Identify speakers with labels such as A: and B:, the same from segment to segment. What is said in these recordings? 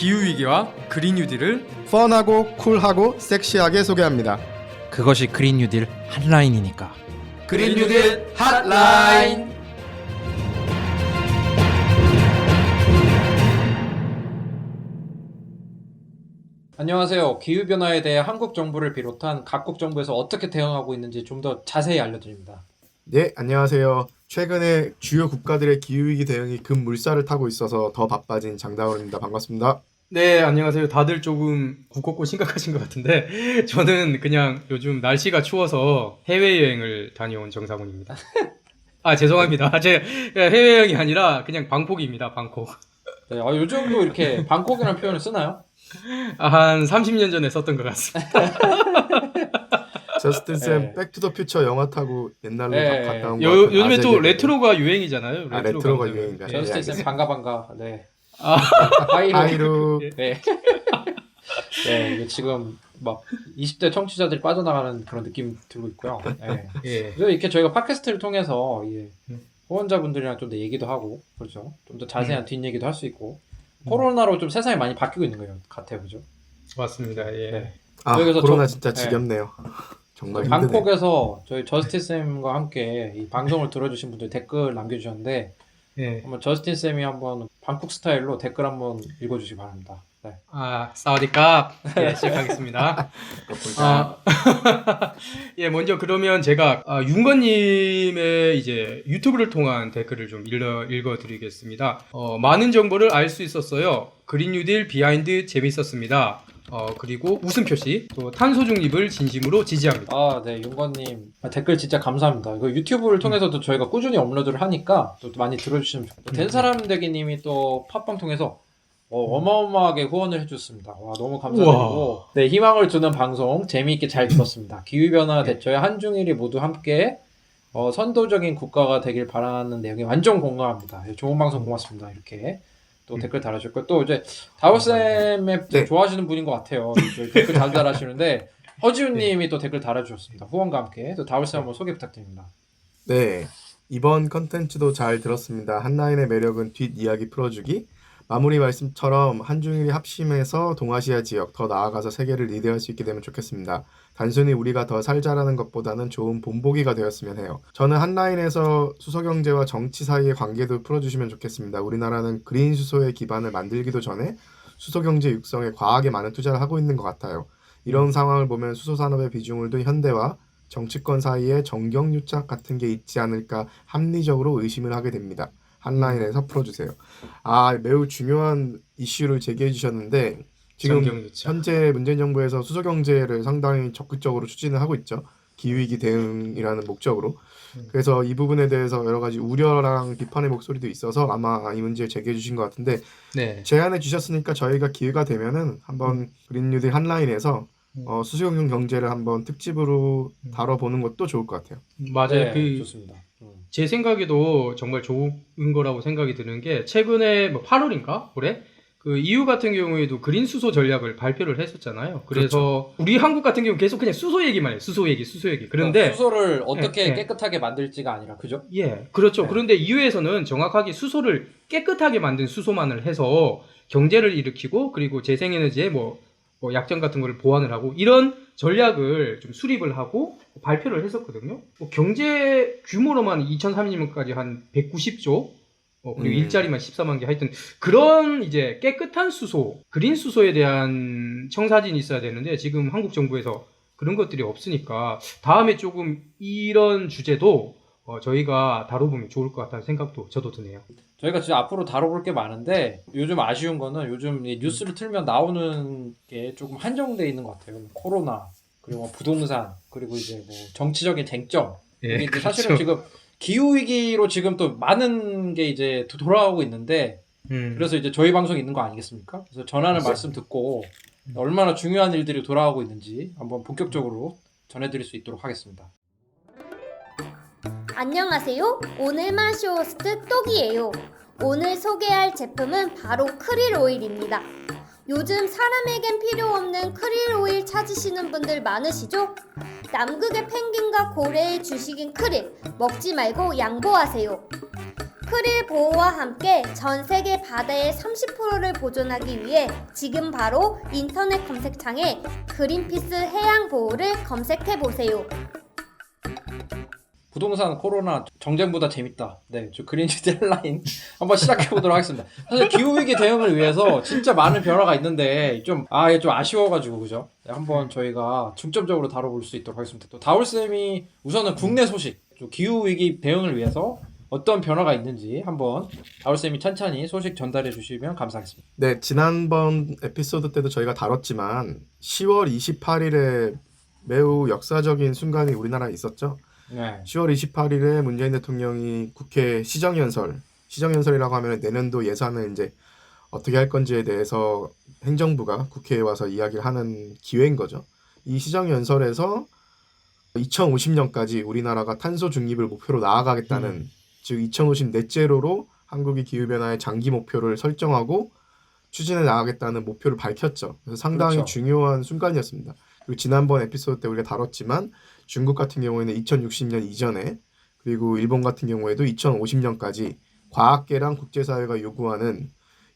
A: 기후위기와 그린 뉴딜을
B: 펀하고 쿨하고 섹시하게 소개합니다.
C: 그것이 그린 뉴딜 핫라인이니까.
A: 그린 뉴딜 핫라인. 안녕하세요. 기후변화에 대해 한국 정부를 비롯한 각국 정부에서 어떻게 대응하고 있는지 좀 더 자세히 알려드립니다.
B: 네, 안녕하세요. 최근에 주요 국가들의 기후위기 대응이 급물살을 타고 있어서 더 바빠진 장다원입니다. 반갑습니다.
D: 네, 안녕하세요. 다들 조금 굳건고 심각하신 것 같은데 저는 그냥 요즘 날씨가 추워서 해외여행을 다녀온 정상훈입니다. 아, 죄송합니다. 제 해외여행이 아니라 그냥 방콕입니다. 방콕.
A: 네, 요즘도 이렇게 방콕이라는 표현을 쓰나요?
D: 한 30년 전에 썼던 것 같습니다.
B: 저스틴 쌤
A: 네.
B: 백투더퓨처 영화 타고 옛날로
A: 네.
B: 갔다 온 거
D: 요즘에 또 레트로가 유행이잖아요.
B: 레트로가 유행인가요?
D: 예.
A: 저스틴 쌤
B: 알겠습니다.
A: 반가. 네.
D: 아.
B: 하이루.
A: 네. 네, 이게 지금 막 20대 청취자들이 빠져나가는 그런 느낌 들고 있고요. 네.
D: 예.
A: 그래서 이렇게 저희가 팟캐스트를 통해서 후원자분들이랑 좀 더 얘기도 하고, 그렇죠. 좀 더 자세한 뒷얘기도 할 수 있고, 코로나로 좀 세상이 많이 바뀌고 있는 거예요, 같아요, 그죠?
D: 맞습니다. 예.
A: 네.
B: 아,
A: 여기서
B: 코로나
A: 저-
B: 진짜
A: 네.
B: 지겹네요. 정말 힘드네요.
A: 방콕에서 저희 저스틴 쌤과 함께 이 방송을 들어주신 분들 댓글 남겨주셨는데,
D: 예.
A: 한번 저스틴 쌤이 한번 방콕 스타일로 댓글 한번 읽어주시기 바랍니다. 네.
D: 아, 사와디캅. 예, 시작하겠습니다. 아, 예, 먼저 그러면 제가 윤건님의 이제 유튜브를 통한 댓글을 좀 읽어드리겠습니다. 많은 정보를 알 수 있었어요. 그린 뉴딜 비하인드 재밌었습니다. 그리고 웃음 표시, 또 탄소 중립을 진심으로 지지합니다.
A: 아, 네, 윤건님 댓글 진짜 감사합니다. 이거 유튜브를 통해서도 저희가 꾸준히 업로드를 하니까 또 많이 들어주시면 좋겠습니다. 된 사람 되기님이 또 팟빵 통해서 어마어마하게 후원을 해주셨습니다. 와, 너무 감사드리고, 네, 희망을 주는 방송 재미있게 잘 들었습니다. 기후변화 대처에 한중일이 모두 함께 선도적인 국가가 되길 바라는 내용에 완전 공감합니다. 예, 좋은 방송 고맙습니다. 이렇게 또 댓글 달아주셨고, 또 이제 다우쌤의
B: 네.
A: 좋아하시는 분인 것 같아요. 댓글 잘 달아주시는데 허지훈님이 또 댓글 달아주셨습니다. 후원과 함께 또 다우쌤 한번 소개 부탁드립니다.
B: 네, 이번 컨텐츠도 잘 들었습니다. 한라인의 매력은 뒷이야기 풀어주기. 마무리 말씀처럼 한중일이 합심해서 동아시아 지역, 더 나아가서 세계를 리드할 수 있게 되면 좋겠습니다. 단순히 우리가 더 살자라는 것보다는 좋은 본보기가 되었으면 해요. 저는 한라인에서 수소경제와 정치 사이의 관계도 풀어주시면 좋겠습니다. 우리나라는 그린 수소의 기반을 만들기도 전에 수소경제 육성에 과하게 많은 투자를 하고 있는 것 같아요. 이런 상황을 보면 수소산업의 비중을 둔 현대와 정치권 사이에 정경유착 같은 게 있지 않을까 합리적으로 의심을 하게 됩니다. 한라인에서 풀어주세요. 아, 매우 중요한 이슈를 제기해 주셨는데 지금
D: 정경유착.
B: 현재 문재인 정부에서 수소 경제를 상당히 적극적으로 추진을 하고 있죠. 기후위기 대응이라는 목적으로. 그래서 이 부분에 대해서 여러 가지 우려랑 비판의 목소리도 있어서 아마 이 문제를 제기해 주신 것 같은데
D: 네.
B: 제안해 주셨으니까 저희가 기회가 되면은 한번 그린 뉴딜 한라인에서 수소 경제를 한번 특집으로 다뤄보는 것도 좋을 것 같아요.
D: 맞아요.
A: 네, 좋습니다.
D: 제 생각에도 정말 좋은 거라고 생각이 드는 게 최근에 뭐 8월인가 올해 그 EU 같은 경우에도 그린 수소 전략을 발표를 했었잖아요. 그래서 우리 한국 같은 경우 계속 그냥 수소 얘기만 해요. 수소 얘기. 그런데
A: 수소를 어떻게
D: 예.
A: 깨끗하게 만들지가 아니라, 그죠?
D: 예, 그렇죠.
A: 네.
D: 그런데 EU에서는 정확하게 수소를 깨끗하게 만든 수소만을 해서 경제를 일으키고 그리고 재생에너지의 뭐 약점 같은 거를 보완을 하고 이런 전략을 좀 수립을 하고 발표를 했었거든요. 경제 규모로만 2030년까지 한 190조 그리고 일자리만 14만 개 하여튼 그런 이제 깨끗한 수소, 그린 수소에 대한 청사진이 있어야 되는데 지금 한국 정부에서 그런 것들이 없으니까 다음에 조금 이런 주제도 저희가 다뤄보면 좋을 것 같다는 생각도 저도 드네요.
A: 저희가 진짜 앞으로 다뤄볼 게 많은데 요즘 아쉬운 거는 요즘 이 뉴스를 틀면 나오는 게 조금 한정돼 있는 것 같아요. 코로나, 그리고 뭐 부동산, 그리고 이제 뭐 정치적인 쟁점.
D: 예,
A: 이게
D: 그렇죠.
A: 사실은 지금 기후 위기로 지금 또 많은 게 이제 돌아오고 있는데 그래서 이제 저희 방송이 있는 거 아니겠습니까? 그래서 전하는 말씀 듣고 얼마나 중요한 일들이 돌아오고 있는지 한번 본격적으로 전해드릴 수 있도록 하겠습니다.
E: 안녕하세요. 오늘만 쇼호스트 똑이에요. 오늘 소개할 제품은 바로 크릴 오일입니다. 요즘 사람에겐 필요 없는 크릴 오일 찾으시는 분들 많으시죠? 남극의 펭귄과 고래의 주식인 크릴, 먹지 말고 양보하세요. 크릴 보호와 함께 전 세계 바다의 30%를 보존하기 위해 지금 바로 인터넷 검색창에 그린피스 해양 보호를 검색해 보세요.
A: 부동산 코로나 정쟁보다 재밌다. 네, 저 그린뉴딜 헬라인 한번 시작해 보도록 하겠습니다. 사실 기후 위기 대응을 위해서 진짜 많은 변화가 있는데 좀 아쉬워가지고 그죠? 네, 한번 저희가 중점적으로 다뤄볼 수 있도록 하겠습니다. 또 다울 쌤이 우선은 국내 소식, 좀 기후 위기 대응을 위해서 어떤 변화가 있는지 한번 다울 쌤이 천천히 소식 전달해 주시면 감사하겠습니다.
B: 네, 지난번 에피소드 때도 저희가 다뤘지만 10월 28일에 매우 역사적인 순간이 우리나라에 있었죠.
A: 네,
B: 10월 28일에 문재인 대통령이 국회 시정연설이라고 하면 내년도 예산을 이제 어떻게 할 건지에 대해서 행정부가 국회에 와서 이야기를 하는 기회인 거죠. 이 시정연설에서 2050년까지 우리나라가 탄소 중립을 목표로 나아가겠다는 즉 2050 넷제로로 한국이 기후변화의 장기 목표를 설정하고 추진해 나가겠다는 목표를 밝혔죠. 그래서 상당히
A: 그렇죠.
B: 중요한 순간이었습니다. 그리고 지난번 에피소드 때 우리가 다뤘지만 중국 같은 경우에는 2060년 이전에 그리고 일본 같은 경우에도 2050년까지 과학계랑 국제사회가 요구하는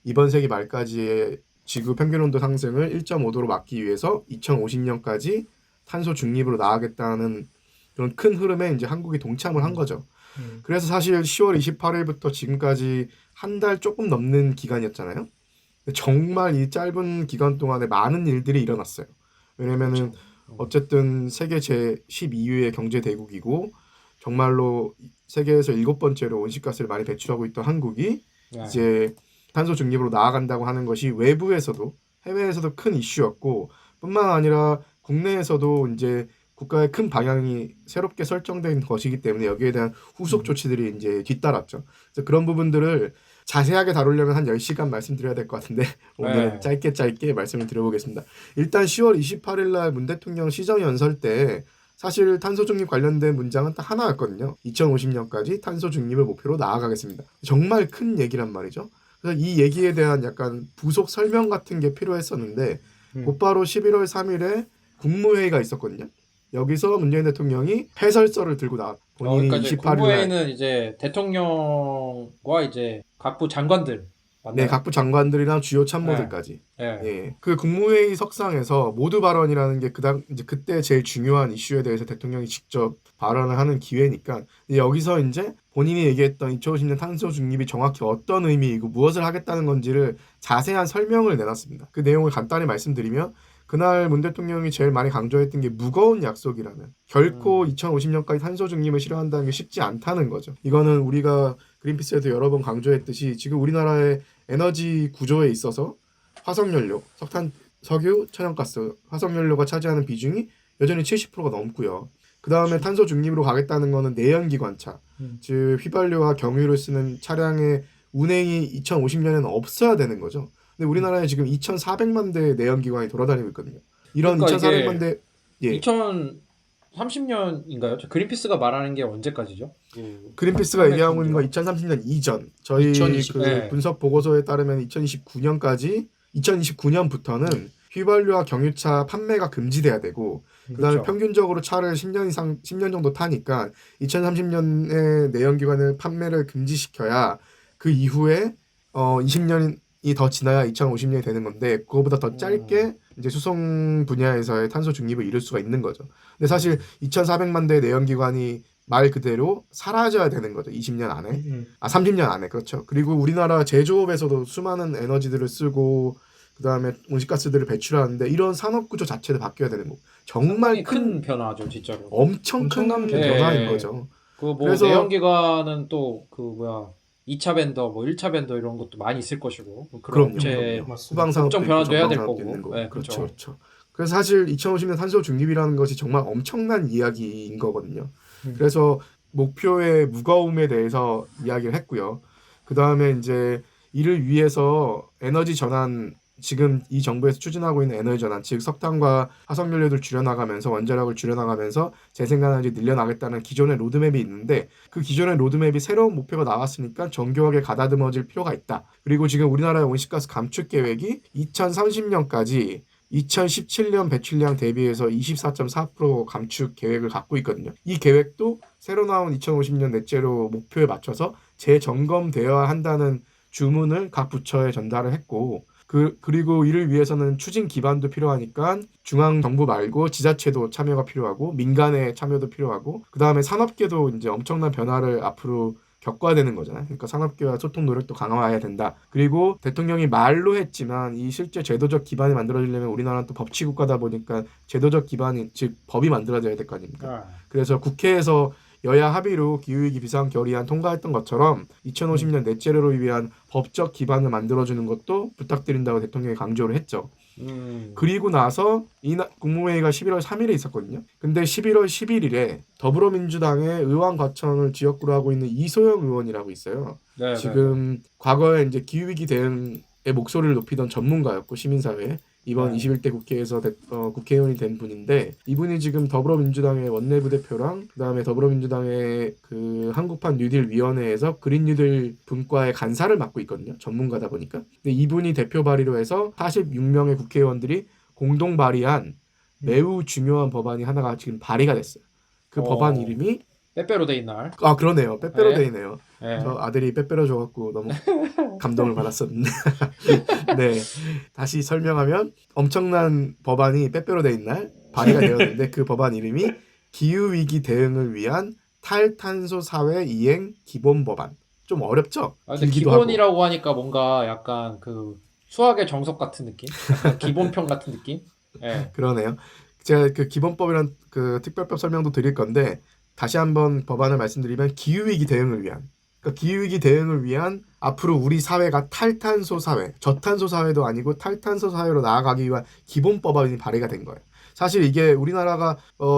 B: 이번 세기 말까지의 지구 평균온도 상승을 1.5도로 막기 위해서 2050년까지 탄소 중립으로 나아가겠다는 그런 큰 흐름에 이제 한국이 동참을 한 거죠. 그래서 사실 10월 28일부터 지금까지 한 달 조금 넘는 기간이었잖아요. 근데 정말 이 짧은 기간 동안에 많은 일들이 일어났어요. 왜냐면은 어쨌든 세계 제12위의 경제 대국이고 정말로 세계에서 7번째로 온실가스를 많이 배출하고 있던 한국이
A: 네.
B: 이제 탄소 중립으로 나아간다고 하는 것이 외부에서도 해외에서도 큰 이슈였고 뿐만 아니라 국내에서도 이제 국가의 큰 방향이 새롭게 설정된 것이기 때문에 여기에 대한 후속 조치들이 이제 뒤따랐죠. 그래서 그런 부분들을 자세하게 다루려면 한 10시간 말씀드려야 될 것 같은데 오늘은
A: 네.
B: 짧게 말씀을 드려보겠습니다. 일단 10월 28일 날 문 대통령 시정연설 때 사실 탄소 중립 관련된 문장은 딱 하나였거든요. 2050년까지 탄소 중립을 목표로 나아가겠습니다. 정말 큰 얘기란 말이죠. 그래서 이 얘기에 대한 약간 부속 설명 같은 게 필요했었는데 곧바로 11월 3일에 국무회의가 있었거든요. 여기서 문재인 대통령이 해설서를 들고 나와 본인이
A: 그러니까 이제
B: 28일 날
A: 국무회의는 이제 대통령과 이제 각부 장관들 맞나요?
B: 네, 각부 장관들이랑 주요 참모들까지.
A: 네.
B: 예. 그 국무회의 석상에서 모두 발언이라는 게 이제 그때 제일 중요한 이슈에 대해서 대통령이 직접 발언을 하는 기회니까 여기서 이제 본인이 얘기했던 2050년 탄소 중립이 정확히 어떤 의미이고 무엇을 하겠다는 건지를 자세한 설명을 내놨습니다. 그 내용을 간단히 말씀드리면 그날 문 대통령이 제일 많이 강조했던 게 무거운 약속이라는 결코 2050년까지 탄소 중립을 실현한다는 게 쉽지 않다는 거죠. 이거는 우리가 그린피스에도 여러 번 강조했듯이 지금 우리나라의 에너지 구조에 있어서 화석연료, 석탄, 석유, 천연가스, 화석연료가 차지하는 비중이 여전히 70%가 넘고요. 그 다음에 탄소 중립으로 가겠다는 거는 내연기관차, 즉 휘발유와 경유를 쓰는 차량의 운행이 2050년에는 없어야 되는 거죠. 근데 우리나라에 지금 2,400만 대의 내연기관이 돌아다니고 있거든요. 이런
A: 그러니까
B: 2,400만 대
A: 2030년인가요? 그린피스가 말하는 게 언제까지죠?
B: 그린피스가 얘기하고 있는 건 2030년 이전. 저희
D: 2020,
B: 그
A: 네.
B: 분석 보고서에 따르면 2029년부터는 휘발유와 경유차 판매가 금지돼야 되고 그다음에
A: 그렇죠.
B: 평균적으로 차를 10년 정도 타니까 2030년에 내연기관을 판매를 금지시켜야 그 이후에 20년이 더 지나야 2050년이 되는 건데 그거보다 더 짧게 이제 수송 분야에서의 탄소 중립을 이룰 수가 있는 거죠. 근데 사실 2,400만 대의 내연기관이 말 그대로 사라져야 되는 거죠. 20년 안에. 30년 안에. 그렇죠. 그리고 우리나라 제조업에서도 수많은 에너지들을 쓰고 그다음에 온실가스들을 배출하는데 이런 산업 구조 자체도 바뀌어야 되는 거고. 정말
A: 큰 변화죠, 진짜로.
B: 엄청 큰
D: 엄청난
B: 변화인
A: 네.
B: 거죠.
A: 그 뭐
B: 그래서-
A: 내연기관은 또 그 2차 밴더, 1차 밴더 이런 것도 많이 있을 것이고 그런
B: 그럼요.
A: 업체
B: 후방산업도
A: 국정
B: 있고
A: 변화도 해야 될
B: 전방산업도
A: 거고.
B: 있는 거고.
A: 네,
B: 그렇죠.
A: 그렇죠.
B: 그렇죠. 그래서 사실 2050년 탄소 중립이라는 것이 정말 엄청난 이야기인 거거든요. 그래서 목표의 무거움에 대해서 이야기를 했고요. 그 다음에 이제 이를 위해서 에너지 전환 지금 이 정부에서 추진하고 있는 에너지 전환, 즉 석탄과 화석연료를 줄여나가면서 원자력을 줄여나가면서 재생에너지 늘려나가겠다는 기존의 로드맵이 있는데 그 기존의 로드맵이 새로운 목표가 나왔으니까 정교하게 가다듬어질 필요가 있다. 그리고 지금 우리나라의 온실가스 감축 계획이 2030년까지 2017년 배출량 대비해서 24.4% 감축 계획을 갖고 있거든요. 이 계획도 새로 나온 2050년 넷제로 목표에 맞춰서 재점검되어야 한다는 주문을 각 부처에 전달을 했고 그리고 이를 위해서는 추진 기반도 필요하니까 중앙 정부 말고 지자체도 참여가 필요하고 민간의 참여도 필요하고 그 다음에 산업계도 이제 엄청난 변화를 앞으로 겪어야 되는 거잖아요. 그러니까 산업계와 소통 노력도 강화해야 된다. 그리고 대통령이 말로 했지만 이 실제 제도적 기반이 만들어지려면 우리나라는 또 법치국가다 보니까 제도적 기반이 즉 법이 만들어져야 될 거 아닙니까? 그래서 국회에서 여야 합의로 기후위기 비상 결의안 통과했던 것처럼 2050년 넷제로를 위한 법적 기반을 만들어주는 것도 부탁드린다고 대통령이 강조를 했죠. 그리고 나서 국무회의가 11월 3일에 있었거든요. 근데 11월 11일에 더불어민주당의 의원 과천을 지역구로 하고 있는 이소영 의원이라고 있어요.
A: 네,
B: 지금 과거에 이제 기후위기 대응의 목소리를 높이던 전문가였고 시민사회에 이번 21대 국회에서 국회의원이 된 분인데 이분이 지금 더불어민주당의 원내부대표랑 그다음에 더불어민주당의 그 한국판 뉴딜 위원회에서 그린 뉴딜 분과의 간사를 맡고 있거든요. 전문가다 보니까. 근데 이분이 대표 발의로 해서 46명의 국회의원들이 공동 발의한 매우 중요한 법안이 하나가 지금 발의가 됐어요. 그 법안 이름이
A: 빼빼로데이 날.
B: 아 그러네요. 빼빼로데이네요.
A: 네.
B: 저 아들이 빼빼로 줘갖고 너무 감동을 받았었는데 네 다시 설명하면 엄청난 법안이 빼빼로데이 날 발의가 되었는데 그 법안 이름이 기후위기 대응을 위한 탈탄소 사회 이행 기본 법안. 좀 어렵죠?
A: 근데
B: 길기도
A: 기본이라고
B: 하고.
A: 하니까 뭔가 약간 그 수학의 정석 같은 느낌? 약간 기본편 같은 느낌? 네.
B: 그러네요. 제가 그 기본법이란 그 특별법 설명도 드릴 건데 다시 한번 법안을 말씀드리면 기후위기 대응을 위한 그러니까 기후위기 대응을 위한 앞으로 우리 사회가 탈탄소 사회, 저탄소 사회도 아니고 탈탄소 사회로 나아가기 위한 기본법안이 발의가 된 거예요. 사실 이게 우리나라가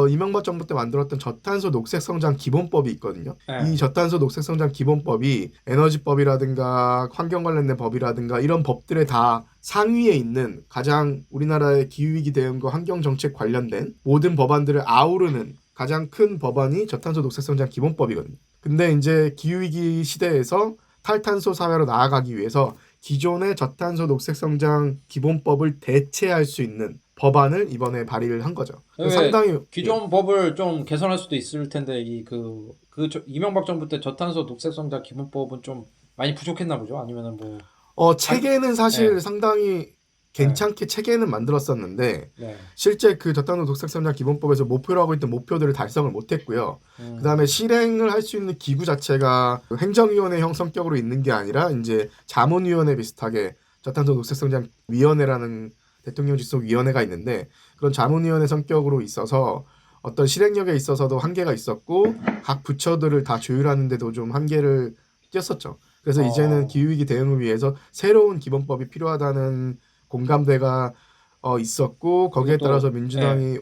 B: 이명박 정부 때 만들었던 저탄소 녹색성장 기본법이 있거든요.
A: 네.
B: 이 저탄소 녹색성장 기본법이 에너지법이라든가 환경 관련된 법이라든가 이런 법들에 다 상위에 있는 가장 우리나라의 기후위기 대응과 환경정책 관련된 모든 법안들을 아우르는 가장 큰 법안이 저탄소 녹색성장 기본법이거든요. 근데 이제 기후위기 시대에서 탈탄소 사회로 나아가기 위해서 기존의 저탄소 녹색성장 기본법을 대체할 수 있는 법안을 이번에 발의를 한 거죠. 상당히
A: 기존 법을 좀 개선할 수도 있을 텐데 이명박 정부 때 저탄소 녹색성장 기본법은 좀 많이 부족했나 보죠? 아니면은 뭐
B: 체계는 사실
A: 네.
B: 상당히 괜찮게 체계는 만들었었는데
A: 네.
B: 실제 그 저탄소 녹색성장 기본법에서 목표로 하고 있던 목표들을 달성을 못했고요. 그다음에 실행을 할 수 있는 기구 자체가 행정위원회형 성격으로 있는 게 아니라 이제 자문위원회 비슷하게 저탄소 녹색성장 위원회라는 대통령 직속 위원회가 있는데 그런 자문위원회 성격으로 있어서 어떤 실행력에 있어서도 한계가 있었고 각 부처들을 다 조율하는데도 좀 한계를 띄었었죠. 그래서 이제는 기후위기 대응을 위해서 새로운 기본법이 필요하다는 공감대가 있었고 거기에 따라서 민주당이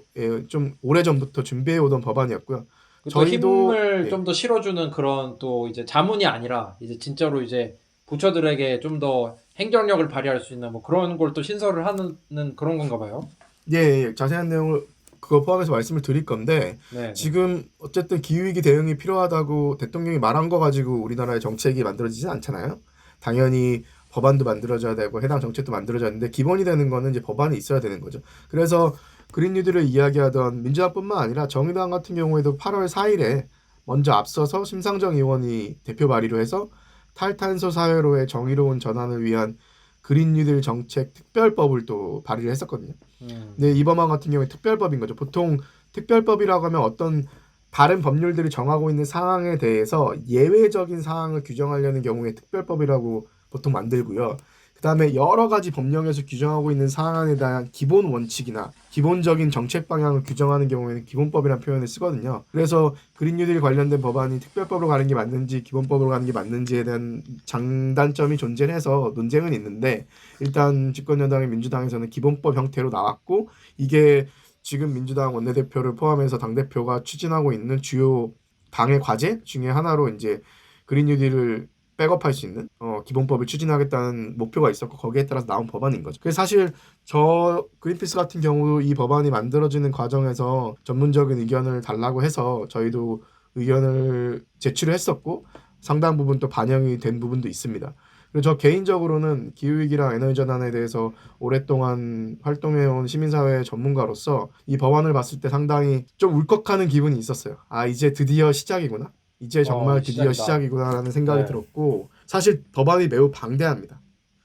B: 좀 오래전부터 준비해 오던 법안이었고요.
A: 저희도 힘을 좀 더 실어주는 그런 또 이제 자문이 아니라 이제 진짜로 이제 부처들에게 좀 더 행정력을 발휘할 수 있는 뭐 그런 걸 또 신설을 하는 그런 건가 봐요.
B: 예, 자세한 내용을 그거 포함해서 말씀을 드릴 건데 지금 어쨌든 기후위기 대응이 필요하다고 대통령이 말한 거 가지고 우리나라의 정책이 만들어지진 않잖아요. 당연히 법안도 만들어져야 되고 해당 정책도 만들어져야 하는데 기본이 되는 거는 이제 법안이 있어야 되는 거죠. 그래서 그린 뉴딜을 이야기하던 민주당뿐만 아니라 정의당 같은 경우에도 8월 4일에 먼저 앞서서 심상정 의원이 대표 발의로 해서 탈탄소 사회로의 정의로운 전환을 위한 그린 뉴딜 정책 특별법을 또 발의를 했었거든요. 근데 이 법안 같은 경우에 특별법인 거죠. 보통 특별법이라고 하면 어떤 다른 법률들이 정하고 있는 사항에 대해서 예외적인 사항을 규정하려는 경우에 특별법이라고 보통 만들고요. 그 다음에 여러 가지 법령에서 규정하고 있는 사항에 대한 기본 원칙이나 기본적인 정책 방향을 규정하는 경우에는 기본법이라는 표현을 쓰거든요. 그래서 그린 뉴딜 관련된 법안이 특별법으로 가는 게 맞는지 기본법으로 가는 게 맞는지에 대한 장단점이 존재해서 논쟁은 있는데 일단 집권여당의 민주당에서는 기본법 형태로 나왔고 이게 지금 민주당 원내대표를 포함해서 당대표가 추진하고 있는 주요 당의 과제 중에 하나로 이제 그린 뉴딜을 백업할 수 있는 기본법을 추진하겠다는 목표가 있었고 거기에 따라서 나온 법안인 거죠. 그래서 사실 저 그린피스 같은 경우 이 법안이 만들어지는 과정에서 전문적인 의견을 달라고 해서 저희도 의견을 제출을 했었고 상당 부분 또 반영이 된 부분도 있습니다. 그리고 저 개인적으로는 기후위기랑 에너지전환에 대해서 오랫동안 활동해온 시민사회 전문가로서 이 법안을 봤을 때 상당히 좀 울컥하는 기분이 있었어요. 아 이제 드디어 시작이구나. 이제 정말 드디어
A: 시작이다.
B: 시작이구나라는 생각이
A: 네.
B: 들었고 사실 법안이 매우 방대합니다.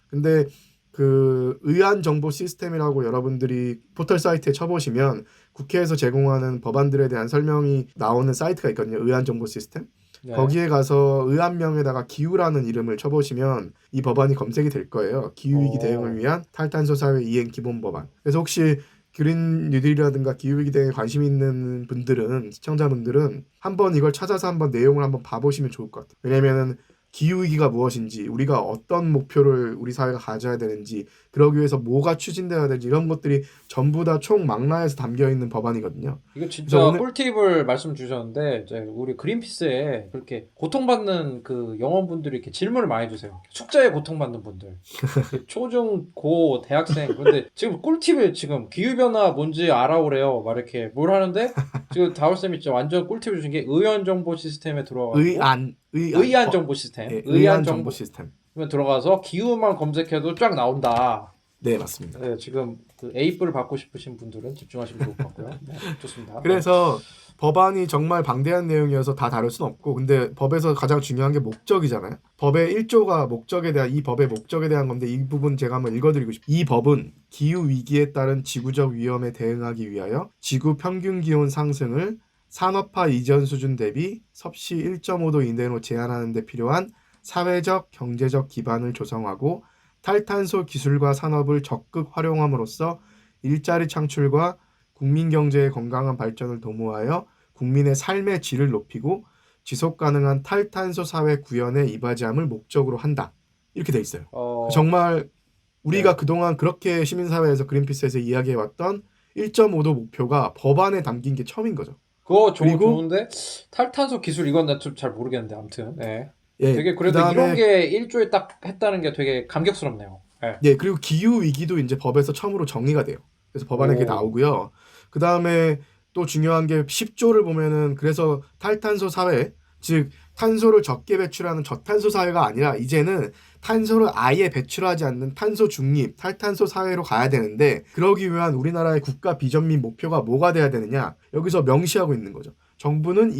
B: 근데 그 의안 정보 시스템이라고 여러분들이 포털 사이트에 쳐보시면 국회에서 제공하는 법안들에 대한 설명이 나오는 사이트가 있거든요. 의안 정보 시스템.
A: 네.
B: 거기에 가서 의안명에다가 기후라는 이름을 쳐보시면 이 법안이 검색이 될 거예요. 기후위기
A: 오.
B: 대응을 위한 탈탄소 사회 이행 기본 법안. 그래서 혹시 그린 뉴딜이라든가 기후위기 대응에 관심 있는 분들은 시청자분들은 한번 이걸 찾아서 한번 내용을 한번 봐보시면 좋을 것 같아요. 왜냐면은 기후위기가 무엇인지 우리가 어떤 목표를 우리 사회가 가져야 되는지 그러기 위해서 뭐가 추진되어야 되는지 이런 것들이 전부 다 총망라해서 담겨있는 법안이거든요.
A: 이거 진짜
B: 그래서 오늘-
A: 꿀팁을 말씀 주셨는데 이제 우리 그린피스에 그렇게 고통받는 그 영혼분들이 이렇게 질문을 많이 주세요. 숙제에 고통받는 분들, 초중 고 대학생. 그런데 지금 꿀팁을 지금 기후 변화 뭔지 알아오래요. 막 이렇게 뭘 하는데 지금 다울쌤이 진짜 완전 꿀팁을 주신 게 의원 정보 시스템에 들어가고 의안 정보 시스템,
B: 예,
A: 의안
B: 의안
A: 정보
B: 정보 시스템.
A: 들어가서 기후만 검색해도 쫙 나온다.
B: 네, 맞습니다.
A: 네, 지금 그 A뿔 받고 싶으신 분들은 집중하시면 좋을 것 같고요. 네, 좋습니다.
B: 그래서 법안이 정말 방대한 내용이어서 다 다룰 수는 없고 근데 법에서 가장 중요한 게 목적이잖아요. 법의 1조가 목적에 대한 이 법의 목적에 대한 건데 이 부분 제가 한번 읽어드리고 싶어요. 이 법은 기후 위기에 따른 지구적 위험에 대응하기 위하여 지구 평균 기온 상승을 산업화 이전 수준 대비 섭씨 1.5도 이내로 제한하는 데 필요한 사회적 경제적 기반을 조성하고 탈탄소 기술과 산업을 적극 활용함으로써 일자리 창출과 국민 경제의 건강한 발전을 도모하여 국민의 삶의 질을 높이고 지속 가능한 탈탄소 사회 구현에 이바지함을 목적으로 한다. 이렇게 돼 있어요. 정말 우리가
A: 네.
B: 그동안 그렇게 시민사회에서 그린피스에서 이야기해왔던 1.5도 목표가 법안에 담긴 게 처음인 거죠.
A: 그거
B: 그리고-
A: 좋은데 탈탄소 기술 이건 나 좀 잘 모르겠는데 아무튼 네.
B: 예,
A: 되게 그래도
B: 그다음에-
A: 이런 게 1조에 딱 했다는 게 되게 감격스럽네요. 네.
B: 네, 그리고 기후 위기도 이제 법에서 처음으로 정의가 돼요. 그래서 법안에 그게
A: 오.
B: 나오고요. 그 다음에 또 중요한 게 10조를 보면은 그래서 탈탄소 사회, 즉 탄소를 적게 배출하는 저탄소 사회가 아니라 이제는 탄소를 아예 배출하지 않는 탄소 중립, 탈탄소 사회로 가야 되는데 그러기 위한 우리나라의 국가 비전 및 목표가 뭐가 돼야 되느냐? 여기서 명시하고 있는 거죠. 정부는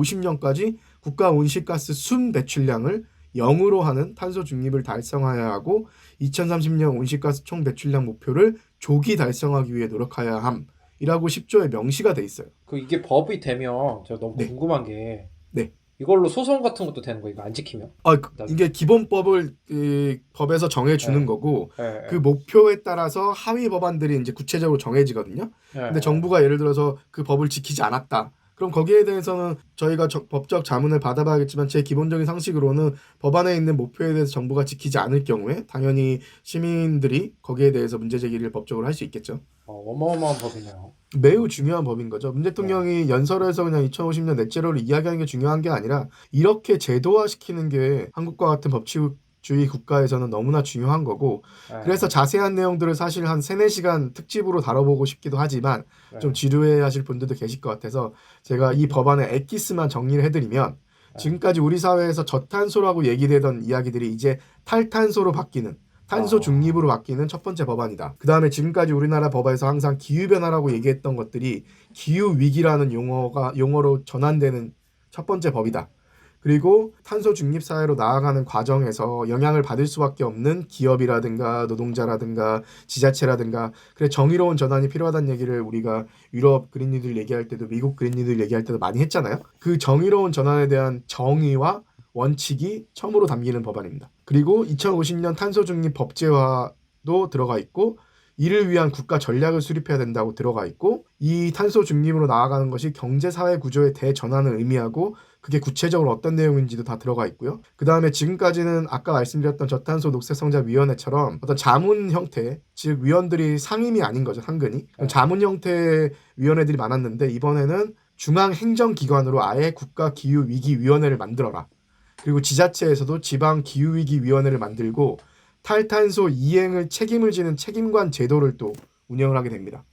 B: 2050년까지 국가 온실가스 순 배출량을 0으로 하는 탄소 중립을 달성해야 하고 2030년 온실가스 총 배출량 목표를 조기 달성하기 위해 노력해야 함이라고 10조에 명시가 돼 있어요.
A: 그 이게 법이 되면 제가 너무
B: 네.
A: 궁금한 게
B: 네.
A: 이걸로 소송 같은 것도 되는 거 이거 안 지키면?
B: 이게 기본법을 법에서 정해주는
A: 네.
B: 거고
A: 네.
B: 그 목표에 따라서 하위 법안들이 이제 구체적으로 정해지거든요.
A: 네.
B: 근데 정부가 예를 들어서 그 법을 지키지 않았다. 그럼 거기에 대해서는 저희가 법적 자문을 받아봐야겠지만 제 기본적인 상식으로는 법안에 있는 목표에 대해서 정부가 지키지 않을 경우에 당연히 시민들이 거기에 대해서 문제 제기를 법적으로 할 수 있겠죠.
A: 어마어마한 법이네요.
B: 매우 중요한 법인 거죠. 문 대통령이 연설에서 그냥 2050년 넷제로를 이야기하는 게 중요한 게 아니라 이렇게 제도화시키는 게 한국과 같은 법치주의 국가에서는 너무나 중요한 거고
A: 네.
B: 그래서 자세한 내용들을 사실 한 3-4시간 특집으로 다뤄보고 싶기도 하지만
A: 네.
B: 좀 지루해 하실 분들도 계실 것 같아서 제가 이 법안의 엑기스만 정리를 해드리면 지금까지 우리 사회에서 저탄소라고 얘기되던 이야기들이 이제 탈탄소로 바뀌는 탄소 중립으로 바뀌는 첫 번째 법안이다. 그 다음에 지금까지 우리나라 법에서 항상 기후변화라고 얘기했던 것들이 기후위기라는 용어로 전환되는 첫 번째 법이다. 그리고 탄소 중립 사회로 나아가는 과정에서 영향을 받을 수밖에 없는 기업이라든가 노동자라든가 지자체라든가 그래 정의로운 전환이 필요하다는 얘기를 우리가 유럽 그린뉴딜 얘기할 때도 미국 그린뉴딜 얘기할 때도 많이 했잖아요. 그 정의로운 전환에 대한 정의와 원칙이 처음으로 담기는 법안입니다. 그리고 2050년 탄소 중립 법제화도 들어가 있고 이를 위한 국가 전략을 수립해야 된다고 들어가 있고 이 탄소 중립으로 나아가는 것이 경제사회 구조의 대전환을 의미하고 그게 구체적으로 어떤 내용인지도 다 들어가 있고요. 그 다음에 지금까지는 아까 말씀드렸던 저탄소 녹색성장위원회처럼 어떤 자문 형태, 즉 위원들이 상임이 아닌 거죠, 상근이. 자문 형태의 위원회들이 많았는데 이번에는 중앙행정기관으로 아예 국가기후위기위원회를 만들어라. 그리고 지자체에서도 지방기후위기위원회를 만들고 탈탄소 이행을 책임을 지는 책임관 제도를 또 운영을 하게 됩니다.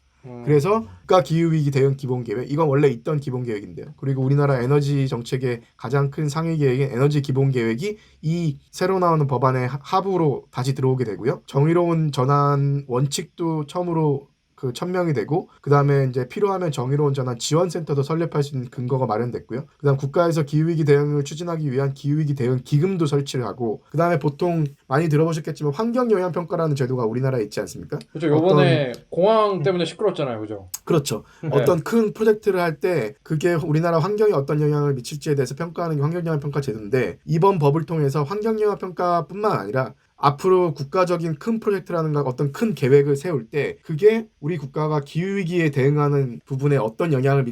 B: 그래서 국가기후위기 대응 기본계획, 이건 원래 있던 기본계획인데요. 그리고 우리나라 에너지 정책의 가장 큰 상위 계획인 에너지 기본계획이 이 새로 나오는 법안의 하부로 다시 들어오게 되고요. 정의로운 전환 원칙도 처음으로 그 1000명이 되고 그다음에 이제 필요하면 정의로운 전환 지원센터도 설립할 수 있는 근거가 마련됐고요. 그다음 국가에서 기후위기 대응을 추진하기 위한 기후위기 대응 기금도 설치를 하고 그다음에 보통 많이 들어보셨겠지만 환경영향평가라는 제도가 우리나라에 있지 않습니까?
A: 그죠. 요번에 공항 때문에 시끄럽잖아요. 그죠.
B: 그렇죠.
A: 네.
B: 어떤 큰 프로젝트를 할 때 그게 우리나라 환경에 어떤 영향을 미칠지에 대해서 평가하는 게 환경영향평가 제도인데 이번 법을 통해서 환경영향평가뿐만 아니라 앞으로 국가적인 큰 프로젝트라든가 어떤 큰 계획을 세울 때 그게 우리 국가가 기후위기에 대응하는 부분에 어떤 영향을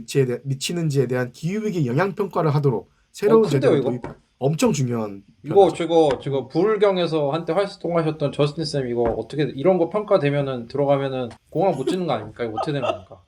B: 미치는지에 대한 기후위기 영향평가를 하도록 새로운
A: 큰데요,
B: 제도를
A: 이거?
B: 도입 엄청 중요한
A: 이거
B: 변화죠.
A: 저거 불경에서 한때 활동하셨던 저스틴 쌤 이거 어떻게 이런 거 평가되면은 들어가면은 공항 못 짓는 거 아닙니까? 이거 어떻게 되는 겁니까?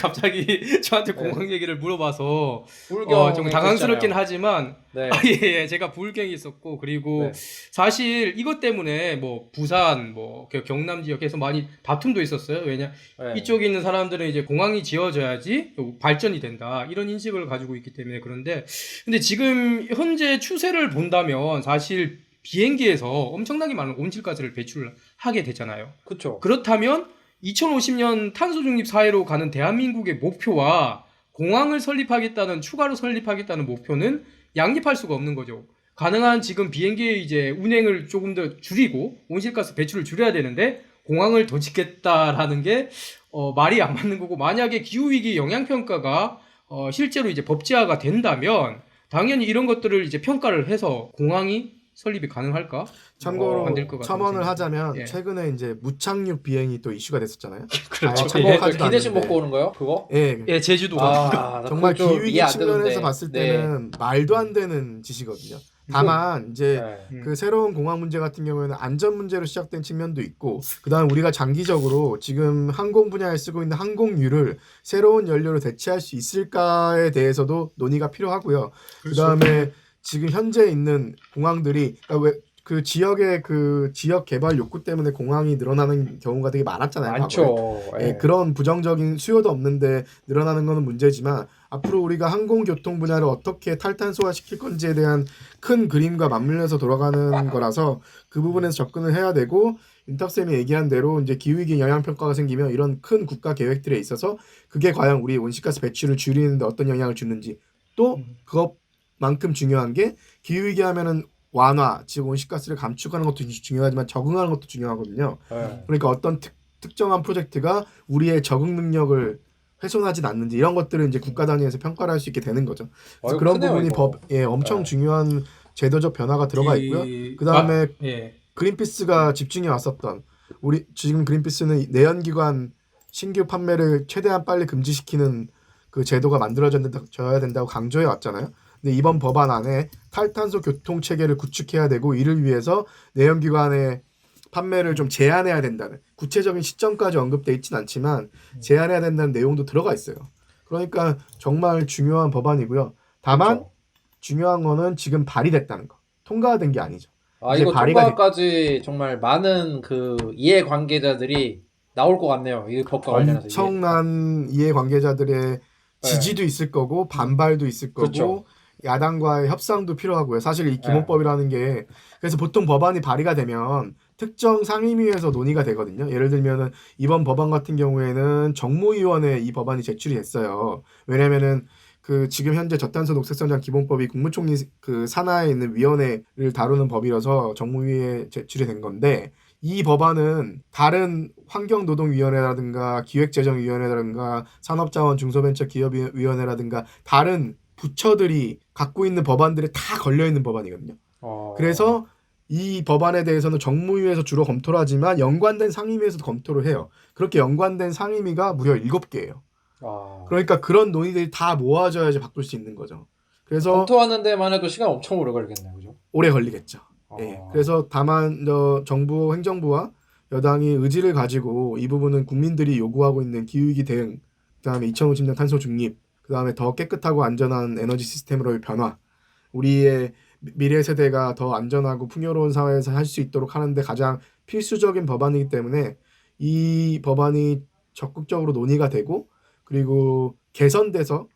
D: 갑자기 저한테
A: 네.
D: 공항 얘기를 물어봐서
A: 불경
D: 좀 당황스럽긴 하지만
A: 네.
D: 예, 제가 불경이 있었고 그리고
A: 네.
D: 사실 이것 때문에 뭐 부산 뭐 경남 지역에서 많이 다툼도 있었어요. 왜냐
A: 네.
D: 이쪽에 있는 사람들은 이제 공항이 지어져야지 또 발전이 된다 이런 인식을 가지고 있기 때문에 그런데 근데 지금 현재 추세를 본다면 사실 비행기에서 엄청나게 많은 온실가스를 배출을 하게 되잖아요.
A: 그렇죠.
D: 그렇다면 2050년 탄소 중립 사회로 가는 대한민국의 목표와 공항을 설립하겠다는 추가로 설립하겠다는 목표는 양립할 수가 없는 거죠. 가능한 지금 비행기의 이제 운행을 조금 더 줄이고 온실가스 배출을 줄여야 되는데 공항을 더 짓겠다라는 게 말이 안 맞는 거고 만약에 기후위기 영향평가가 실제로 이제 법제화가 된다면 당연히 이런 것들을 이제 평가를 해서 공항이 설립이 가능할까?
B: 참고로
D: 안 될 것 같아요,
B: 첨언을
D: 생각이.
B: 하자면
D: 예.
B: 최근에 이제 무착륙 비행이 또 이슈가 됐었잖아요.
D: 그렇죠.
B: 아, 참고하지도
A: 기내식
B: 않는데.
A: 먹고 오는 거요? 그거?
B: 예,
D: 예, 제주도
A: 나
B: 정말
A: 그거 좀
B: 기후위기
A: 이해 안
B: 측면에서
A: 되던데.
B: 봤을
A: 네.
B: 때는 말도 안 되는 짓이거든요. 다만 이제
A: 네.
B: 그 새로운 공항 문제 같은 경우에는 안전 문제로 시작된 측면도 있고 그다음 우리가 장기적으로 지금 항공 분야에 쓰고 있는 항공유를 새로운 연료로 대체할 수 있을까에 대해서도 논의가 필요하고요. 그다음에 지금 현재 있는 공항들이 그러니까 그 지역의 그 지역 개발 욕구 때문에 공항이 늘어나는 경우가 되게 많았잖아요. 과거에.
A: 많죠.
B: 예, 그런 부정적인 수요도 없는데 늘어나는 것은 문제지만 앞으로 우리가 항공교통 분야를 어떻게 탈탄소화 시킬 건지에 대한 큰 그림과 맞물려서 돌아가는 거라서 그 부분에서 접근을 해야 되고 윤탁쌤이 얘기한 대로 이제 기후위기 영향평가가 생기면 이런 큰 국가 계획들에 있어서 그게 과연 우리 온실가스 배출을 줄이는데 어떤 영향을 주는지 또 그것만큼 중요한 게 기후위기 하면은 완화, 즉 온실가스를 감축하는 것도 중요하지만 적응하는 것도 중요하거든요.
A: 네.
B: 그러니까 어떤 특정한 프로젝트가 우리의 적응 능력을 훼손하진 않는지 이런 것들을 이제 국가 단위에서 평가를 할 수 있게 되는 거죠. 그래서 그런
A: 크네요,
B: 부분이
A: 이거.
B: 법에 엄청
A: 네.
B: 중요한 제도적 변화가 들어가 있고요. 그다음에
D: 예.
B: 그린피스가 집중해 왔었던 우리 지금 그린피스는 내연기관 신규 판매를 최대한 빨리 금지시키는 그 제도가 만들어져야 된다고 강조해 왔잖아요. 근데 이번 법안 안에 탈탄소 교통 체계를 구축해야 되고 이를 위해서 내연기관의 판매를 좀 제한해야 된다는 구체적인 시점까지 언급돼 있진 않지만 제한해야 된다는 내용도 들어가 있어요. 그러니까 정말 중요한 법안이고요. 다만
A: 그렇죠.
B: 중요한 거는 지금 발의됐다는 거. 통과가 된 게 아니죠. 이제
A: 이거
B: 발의가
A: 통과까지 정말 많은 그 이해 관계자들이 나올 것 같네요. 이 법과 관련해서.
B: 엄청난 이해관계자들의 지지도 있을 거고 반발도 있을 거고
A: 그렇죠.
B: 야당과의 협상도 필요하고요. 사실 이 기본법이라는 게 그래서 보통 법안이 발의가 되면 특정 상임위에서 논의가 되거든요. 예를 들면은 이번 법안 같은 경우에는 정무위원회에 이 법안이 제출이 됐어요. 왜냐면은 그 지금 현재 저탄소 녹색성장 기본법이 국무총리 그 산하에 있는 위원회를 다루는 법이라서 정무위에 제출이 된 건데 이 법안은 다른 환경노동위원회라든가 기획재정위원회라든가 산업자원 중소벤처기업위원회라든가 다른 부처들이 갖고 있는 법안들에 다 걸려있는 법안이거든요. 그래서 이 법안에 대해서는 정무위에서 주로 검토를 하지만 연관된 상임위에서도 검토를 해요. 그렇게 연관된 상임위가 무려 7개예요. 그러니까 그런 논의들이 다 모아져야지 바꿀 수 있는 거죠. 그래서
A: 검토하는 데만 해도 시간 엄청 오래 걸리겠네요. 그죠?
B: 오래 걸리겠죠. 예. 그래서 다만 정부 행정부와 여당이 의지를 가지고 이 부분은 국민들이 요구하고 있는 기후위기 대응, 그다음에 2050년 탄소 중립, 그다음에 더 깨끗하고 안전한 에너지 시스템으로의 변화, 우리의 미래 세대가 더 안전하고 풍요로운 사회에서 할 수 있도록 하는데 가장 필수적인 법안이기 때문에 이 법안이 적극적으로 논의가 되고 그리고 개선돼서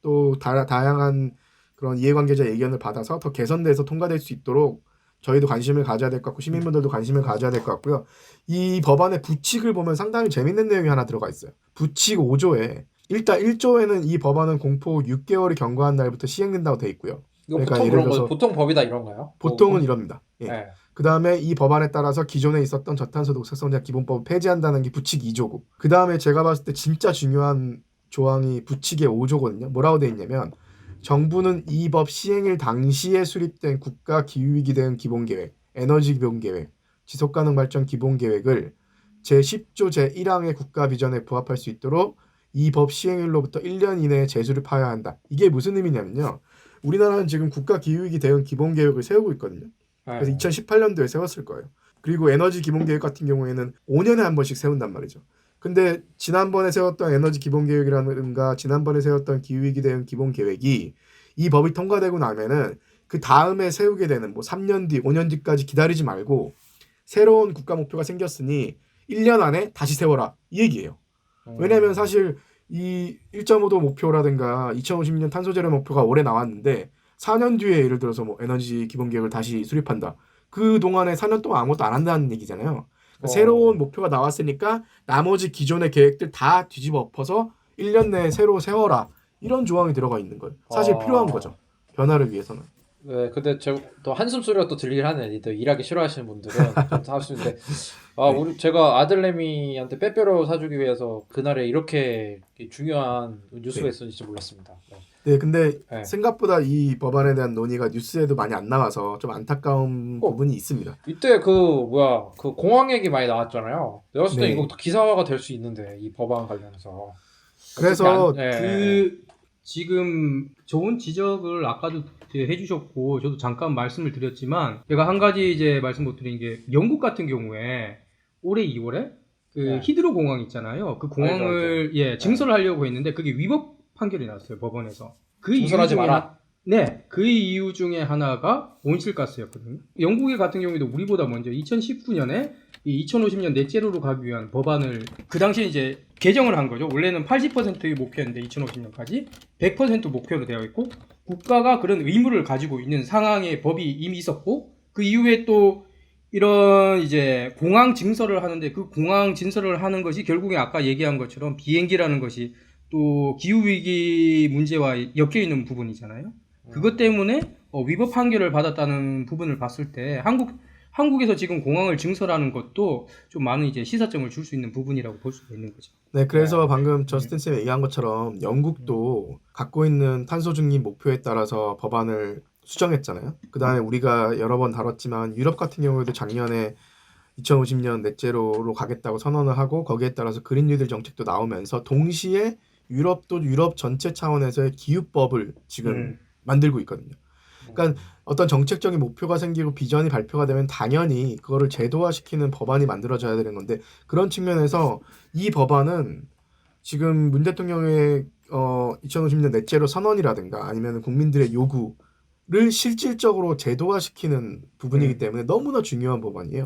B: 또 다양한 그런 이해관계자 의견을 받아서 더 개선돼서 통과될 수 있도록 저희도 관심을 가져야 될 것 같고 시민분들도 관심을 가져야 될 것 같고요. 이 법안의 부칙을 보면 상당히 재밌는 내용이 하나 들어가 있어요. 부칙 5조에 일단 1조에는 이 법안은 공포 6개월이 경과한 날부터 시행된다고 돼 있고요.
A: 이거
B: 그러니까
A: 보통
B: 예를
A: 그런 거
B: 들어서
A: 보통 법이다 이런가요?
B: 보통은 이럽니다. 예.
A: 네.
B: 그 다음에 이 법안에 따라서 기존에 있었던 저탄소 녹색성장 기본법을 폐지한다는 게 부칙 2조고 그 다음에 제가 봤을 때 진짜 중요한 조항이 부칙의 5조거든요. 뭐라고 돼 있냐면 정부는 이 법 시행일 당시에 수립된 국가 기후위기 대응 기본계획, 에너지 기본계획, 지속가능 발전 기본계획을 제10조 제1항의 국가 비전에 부합할 수 있도록 이 법 시행일로부터 1년 이내에 재수립하여야 한다. 이게 무슨 의미냐면요. 우리나라는 지금 국가 기후위기 대응 기본계획을 세우고 있거든요. 그래서 2018년도에 세웠을 거예요. 그리고 에너지 기본계획 같은 경우에는 5년에 한 번씩 세운단 말이죠. 근데 지난번에 세웠던 에너지 기본계획이라든가 지난번에 세웠던 기후위기 대응 기본계획이 이 법이 통과되고 나면은 그 다음에 세우게 되는 뭐 3년 뒤, 5년 뒤까지 기다리지 말고 새로운 국가 목표가 생겼으니 1년 안에 다시 세워라 이 얘기예요. 왜냐하면 사실 이 1.5도 목표라든가 2050년 탄소 제로 목표가 올해 나왔는데 4년 뒤에 예를 들어서 뭐 에너지 기본계획을 다시 수립한다. 그 동안에 4년 동안 아무것도 안 한다는 얘기잖아요. 새로운 목표가 나왔으니까 나머지 기존의 계획들 다 뒤집어 엎어서 1년 내에 새로 세워라. 이런 조항이 들어가 있는 거예요. 사실 필요한 거죠. 변화를 위해서는.
A: 네, 근데 또 한숨 소리가 또 들리긴 하네. 또 일하기 싫어하시는 분들은 좀 하시는데, 제가 아들내미한테 빼빼로 사주기 위해서 그날에 이렇게 중요한 뉴스가 있었는지 진짜 몰랐습니다.
B: 네, 근데
A: 네.
B: 생각보다 이 법안에 대한 논의가 뉴스에도 많이 안 나와서 좀 안타까운 부분이 있습니다.
A: 이때 그 공항 얘기 많이 나왔잖아요. 내가 봤을 때
B: 네.
A: 이거 기사화가 될 수 있는데 이 법안 관련해서.
B: 그래서
D: 지금 좋은 지적을 아까도 해주셨고 저도 잠깐 말씀을 드렸지만 제가 한 가지 이제 말씀 못 드린 게 영국 같은 경우에 올해 2월에 히드로 공항 있잖아요. 그 공항을 증설을 하려고 했는데 그게 위법 판결이 났어요 법원에서. 그
A: 증설하지 마라.
D: 네, 그 이유 중에 하나가 온실가스였거든요. 영국 같은 경우에도 우리보다 먼저 2019년에 이 2050년 넷제로로 가기 위한 법안을 그 당시에 이제 개정을 한 거죠. 원래는 80%의 목표였는데 2050년까지 100% 목표로 되어 있고 국가가 그런 의무를 가지고 있는 상황의 법이 이미 있었고 그 이후에 또 이런 이제 공항 증설을 하는데 그 공항 증설을 하는 것이 결국에 아까 얘기한 것처럼 비행기라는 것이 또 기후위기 문제와 엮여 있는 부분이잖아요. 그것 때문에 위법 판결을 받았다는 부분을 봤을 때 한국에서 지금 공항을 증설하는 것도 좀 많은 이제 시사점을 줄 수 있는 부분이라고 볼 수가 있는 거죠.
B: 네, 그래서 방금 저스틴 쌤이 얘기한 것처럼 영국도 갖고 있는 탄소 중립 목표에 따라서 법안을 수정했잖아요. 그 다음에 우리가 여러 번 다뤘지만 유럽 같은 경우에도 작년에 2050년 넷제로로 가겠다고 선언을 하고 거기에 따라서 그린 뉴딜 정책도 나오면서 동시에 유럽도 유럽 전체 차원에서의 기후법을 지금 만들고 있거든요. 그러니까 어떤 정책적인 목표가 생기고 비전이 발표가 되면 당연히 그거를 제도화시키는 법안이 만들어져야 되는 건데 그런 측면에서 이 법안은 지금 문 대통령의 2050년 넷제로 선언이라든가 아니면 국민들의 요구를 실질적으로 제도화시키는 부분이기 때문에 너무나 중요한 법안이에요.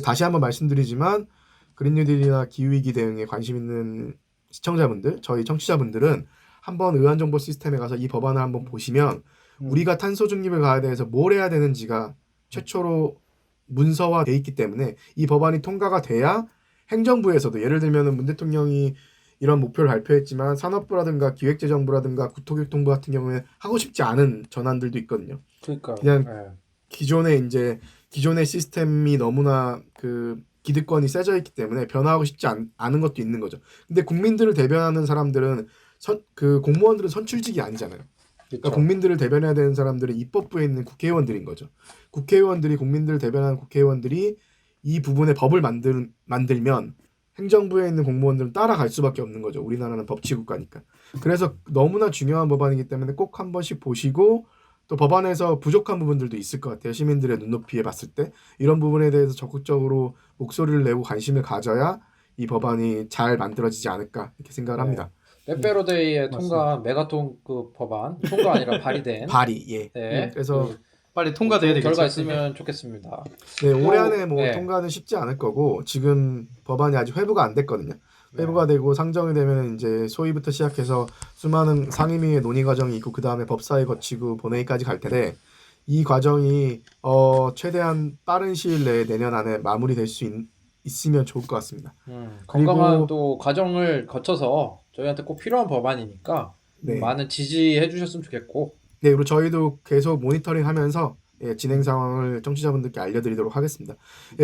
B: 다시 한번 말씀드리지만 그린 뉴딜이나 기후위기 대응에 관심 있는 시청자분들, 저희 청취자분들은 한번 의안정보 시스템에 가서 이 법안을 한번 보시면 우리가 탄소 중립을 가야 돼서 뭘 해야 되는지가 최초로 문서화돼 있기 때문에 이 법안이 통과가 돼야 행정부에서도 예를 들면 문 대통령이 이런 목표를 발표했지만 산업부라든가 기획재정부라든가 국토교통부 같은 경우에 하고 싶지 않은 전환들도 있거든요.
A: 그러니까
B: 그냥 기존의 시스템이 너무나 그 기득권이 세져 있기 때문에 변화하고 싶지 않은 것도 있는 거죠. 근데 국민들을 대변하는 사람들은 그 공무원들은 선출직이 아니잖아요. 그러니까 국민들을 대변해야 되는 사람들은 입법부에 있는 국회의원들인 거죠. 국회의원들이 국민들을 대변하는 국회의원들이 이 부분에 법을 만들면 행정부에 있는 공무원들은 따라갈 수밖에 없는 거죠. 우리나라는 법치국가니까. 그래서 너무나 중요한 법안이기 때문에 꼭 한 번씩 보시고 또 법안에서 부족한 부분들도 있을 것 같아요. 시민들의 눈높이에 봤을 때 이런 부분에 대해서 적극적으로 목소리를 내고 관심을 가져야 이 법안이 잘 만들어지지 않을까 이렇게 생각을 합니다.
A: 빼빼로데이에 통과한 메가톤급 법안 통과 아니라 발의된
B: 발의 그래서
D: 빨리 통과돼야 되겠죠.
A: 결과 있으면 좋겠습니다.
B: 네, 올해 안에 통과는 쉽지 않을 거고 지금 법안이 아직 회부가 안 됐거든요. 회부가 되고 상정이 되면 이제 소위부터 시작해서 수많은 상임위의 논의 과정이 있고 그 다음에 법사위 거치고 본회의까지 갈 텐데 이 과정이 최대한 빠른 시일 내에 내년 안에 마무리될 수 있으면 좋을 것 같습니다.
A: 건강한
B: 그리고-
A: 또 과정을 거쳐서 저희한테 꼭 필요한 법안이니까
B: 네.
A: 많은 지지해 주셨으면 좋겠고
B: 네, 그리고 저희도 계속 모니터링하면서 진행 상황을 청취자분들께 알려드리도록 하겠습니다.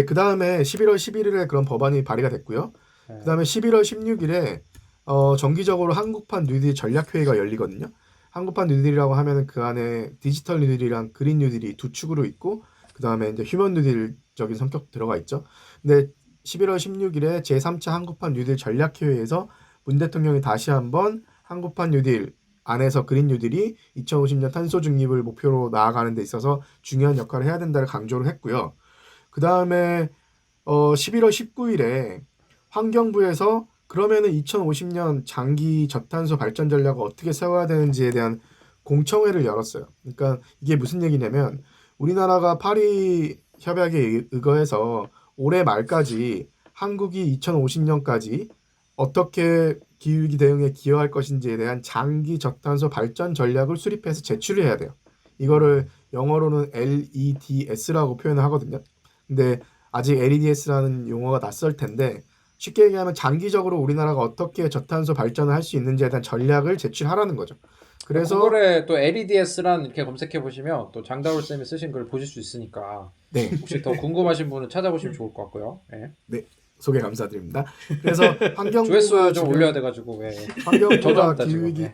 B: 그 다음에 11월 11일에 그런 법안이 발의가 됐고요.
A: 네.
B: 그 다음에 11월 16일에 정기적으로 한국판 뉴딜 전략회의가 열리거든요. 한국판 뉴딜이라고 하면은 그 안에 디지털 뉴딜이랑 그린 뉴딜이 두 축으로 있고, 그 다음에 이제 휴먼 뉴딜적인 성격 들어가 있죠. 근데 11월 16일에 제3차 한국판 뉴딜 전략회의에서 문 대통령이 다시 한번 한국판 뉴딜 안에서 그린 뉴딜이 2050년 탄소 중립을 목표로 나아가는 데 있어서 중요한 역할을 해야 된다를 강조를 했고요. 그 다음에 11월 19일에 환경부에서 그러면은 2050년 장기 저탄소 발전 전략을 어떻게 세워야 되는지에 대한 공청회를 열었어요. 그러니까 이게 무슨 얘기냐면 우리나라가 파리 협약에 의거해서 올해 말까지 한국이 2050년까지 어떻게 기후위기 대응에 기여할 것인지에 대한 장기 저탄소 발전 전략을 수립해서 제출을 해야 돼요. 이거를 영어로는 LEDS라고 표현을 하거든요. 근데 아직 LEDS라는 용어가 낯설 텐데 쉽게 얘기하면 장기적으로 우리나라가 어떻게 저탄소 발전을 할 수 있는지에 대한 전략을 제출하라는 거죠. 그래서
A: 구글에 또 LEDS란 이렇게 검색해 보시면 또 장다울 쌤이 쓰신 글 보실 수 있으니까
B: 네,
A: 혹시 더 궁금하신 분은 찾아보시면 좋을 것 같고요.
B: 소개 감사드립니다. 그래서 환경부가
A: 조회수 좀
B: 지금
A: 올려야 돼가지고
B: 환경부가
A: 저조합니다, 지금.
B: 기후위기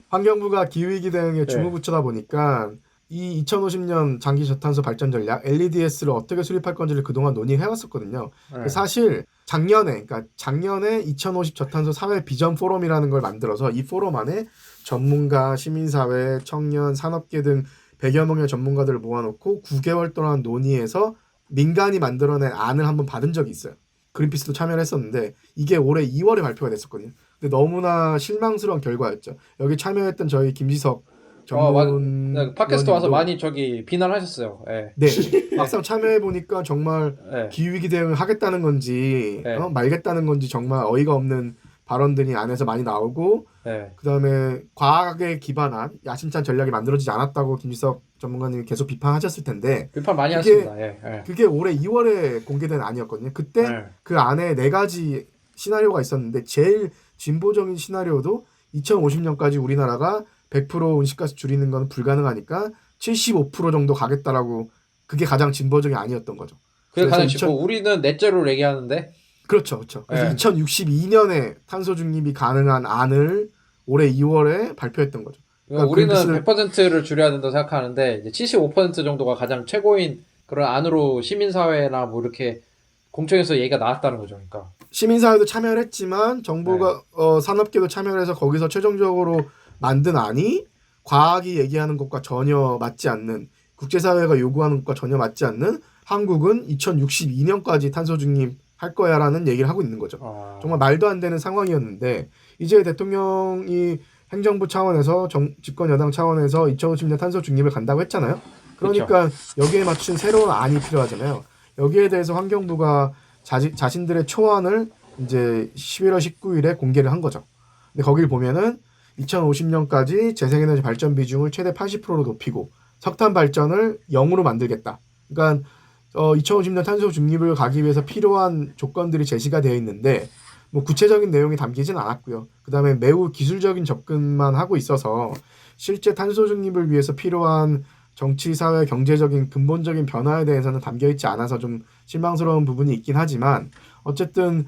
B: 환경부가 기후위기 대응에
A: 네.
B: 주무부처다 보니까 이 2050년 장기 저탄소 발전 전략 LEDS를 어떻게 수립할 건지를 그동안 논의해왔었거든요.
A: 네.
B: 사실 작년에 2050 저탄소 사회 비전 포럼이라는 걸 만들어서 이 포럼 안에 전문가, 시민사회, 청년, 산업계 등 100여 명의 전문가들을 모아놓고 9개월 동안 논의해서 민간이 만들어낸 안을 한번 받은 적이 있어요. 그린피스도 참여를 했었는데 이게 올해 2월에 발표가 됐었거든요. 근데 너무나 실망스러운 결과였죠. 여기 참여했던 저희 김지석 전문
A: 네, 팟캐스트 와서
B: 의원님도
A: 많이 저기 비난하셨어요. 네.
B: 네, 막상 참여해 보니까 정말
A: 네.
B: 기후위기 대응을 하겠다는 건지
A: 네.
B: 말겠다는 건지 정말 어이가 없는 발언들이 안에서 많이 나오고
A: 네.
B: 그다음에 과학에 기반한 야심찬 전략이 만들어지지 않았다고 김지석 전문가님이 계속 비판하셨을 텐데
A: 비판 많이
B: 그게-
A: 하셨습니다. 예. 예.
B: 그게 올해 2월에 공개된 안이었거든요. 그때
A: 네.
B: 그 안에 4가지 시나리오가 있었는데 제일 진보적인 시나리오도 2050년까지 우리나라가 100% 온실가스 줄이는 건 불가능하니까 75% 정도 가겠다라고 그게 가장 진보적인 안이었던 거죠.
A: 그게
B: 그래서
A: 가장
B: 2000
A: 짚고 우리는 넷째로 얘기하는데
B: 그렇죠. 그래서
A: 네.
B: 2062년에 탄소 중립이 가능한 안을 올해 2월에 발표했던 거죠. 그러니까
A: 우리는
B: 그린피스를-
A: 100%를 줄여야 된다고 생각하는데 이제 75% 정도가 가장 최고인 그런 안으로 시민사회나 뭐 이렇게 공청에서 얘기가 나왔다는 거죠. 그러니까
B: 시민사회도 참여를 했지만 정부가
A: 네.
B: 산업계도 참여를 해서 거기서 최종적으로 만든 안이 과학이 얘기하는 것과 전혀 맞지 않는 국제사회가 요구하는 것과 전혀 맞지 않는 한국은 2062년까지 탄소 중립할 거야라는 얘기를 하고 있는 거죠. 정말 말도 안 되는 상황이었는데 이제 대통령이 행정부 차원에서 집권 여당 차원에서 2050년 탄소 중립을 간다고 했잖아요. 그러니까 여기에 맞춘 새로운 안이 필요하잖아요. 여기에 대해서 환경부가 자신들의 초안을 이제 11월 19일에 공개를 한 거죠. 근데 거기를 보면은 2050년까지 재생에너지 발전 비중을 최대 80%로 높이고 석탄 발전을 0으로 만들겠다. 그러니까 2050년 탄소 중립을 가기 위해서 필요한 조건들이 제시가 되어 있는데 뭐 구체적인 내용이 담기진 않았고요. 그다음에 매우 기술적인 접근만 하고 있어서 실제 탄소 중립을 위해서 필요한 정치, 사회, 경제적인 근본적인 변화에 대해서는 담겨 있지 않아서 좀 실망스러운 부분이 있긴 하지만 어쨌든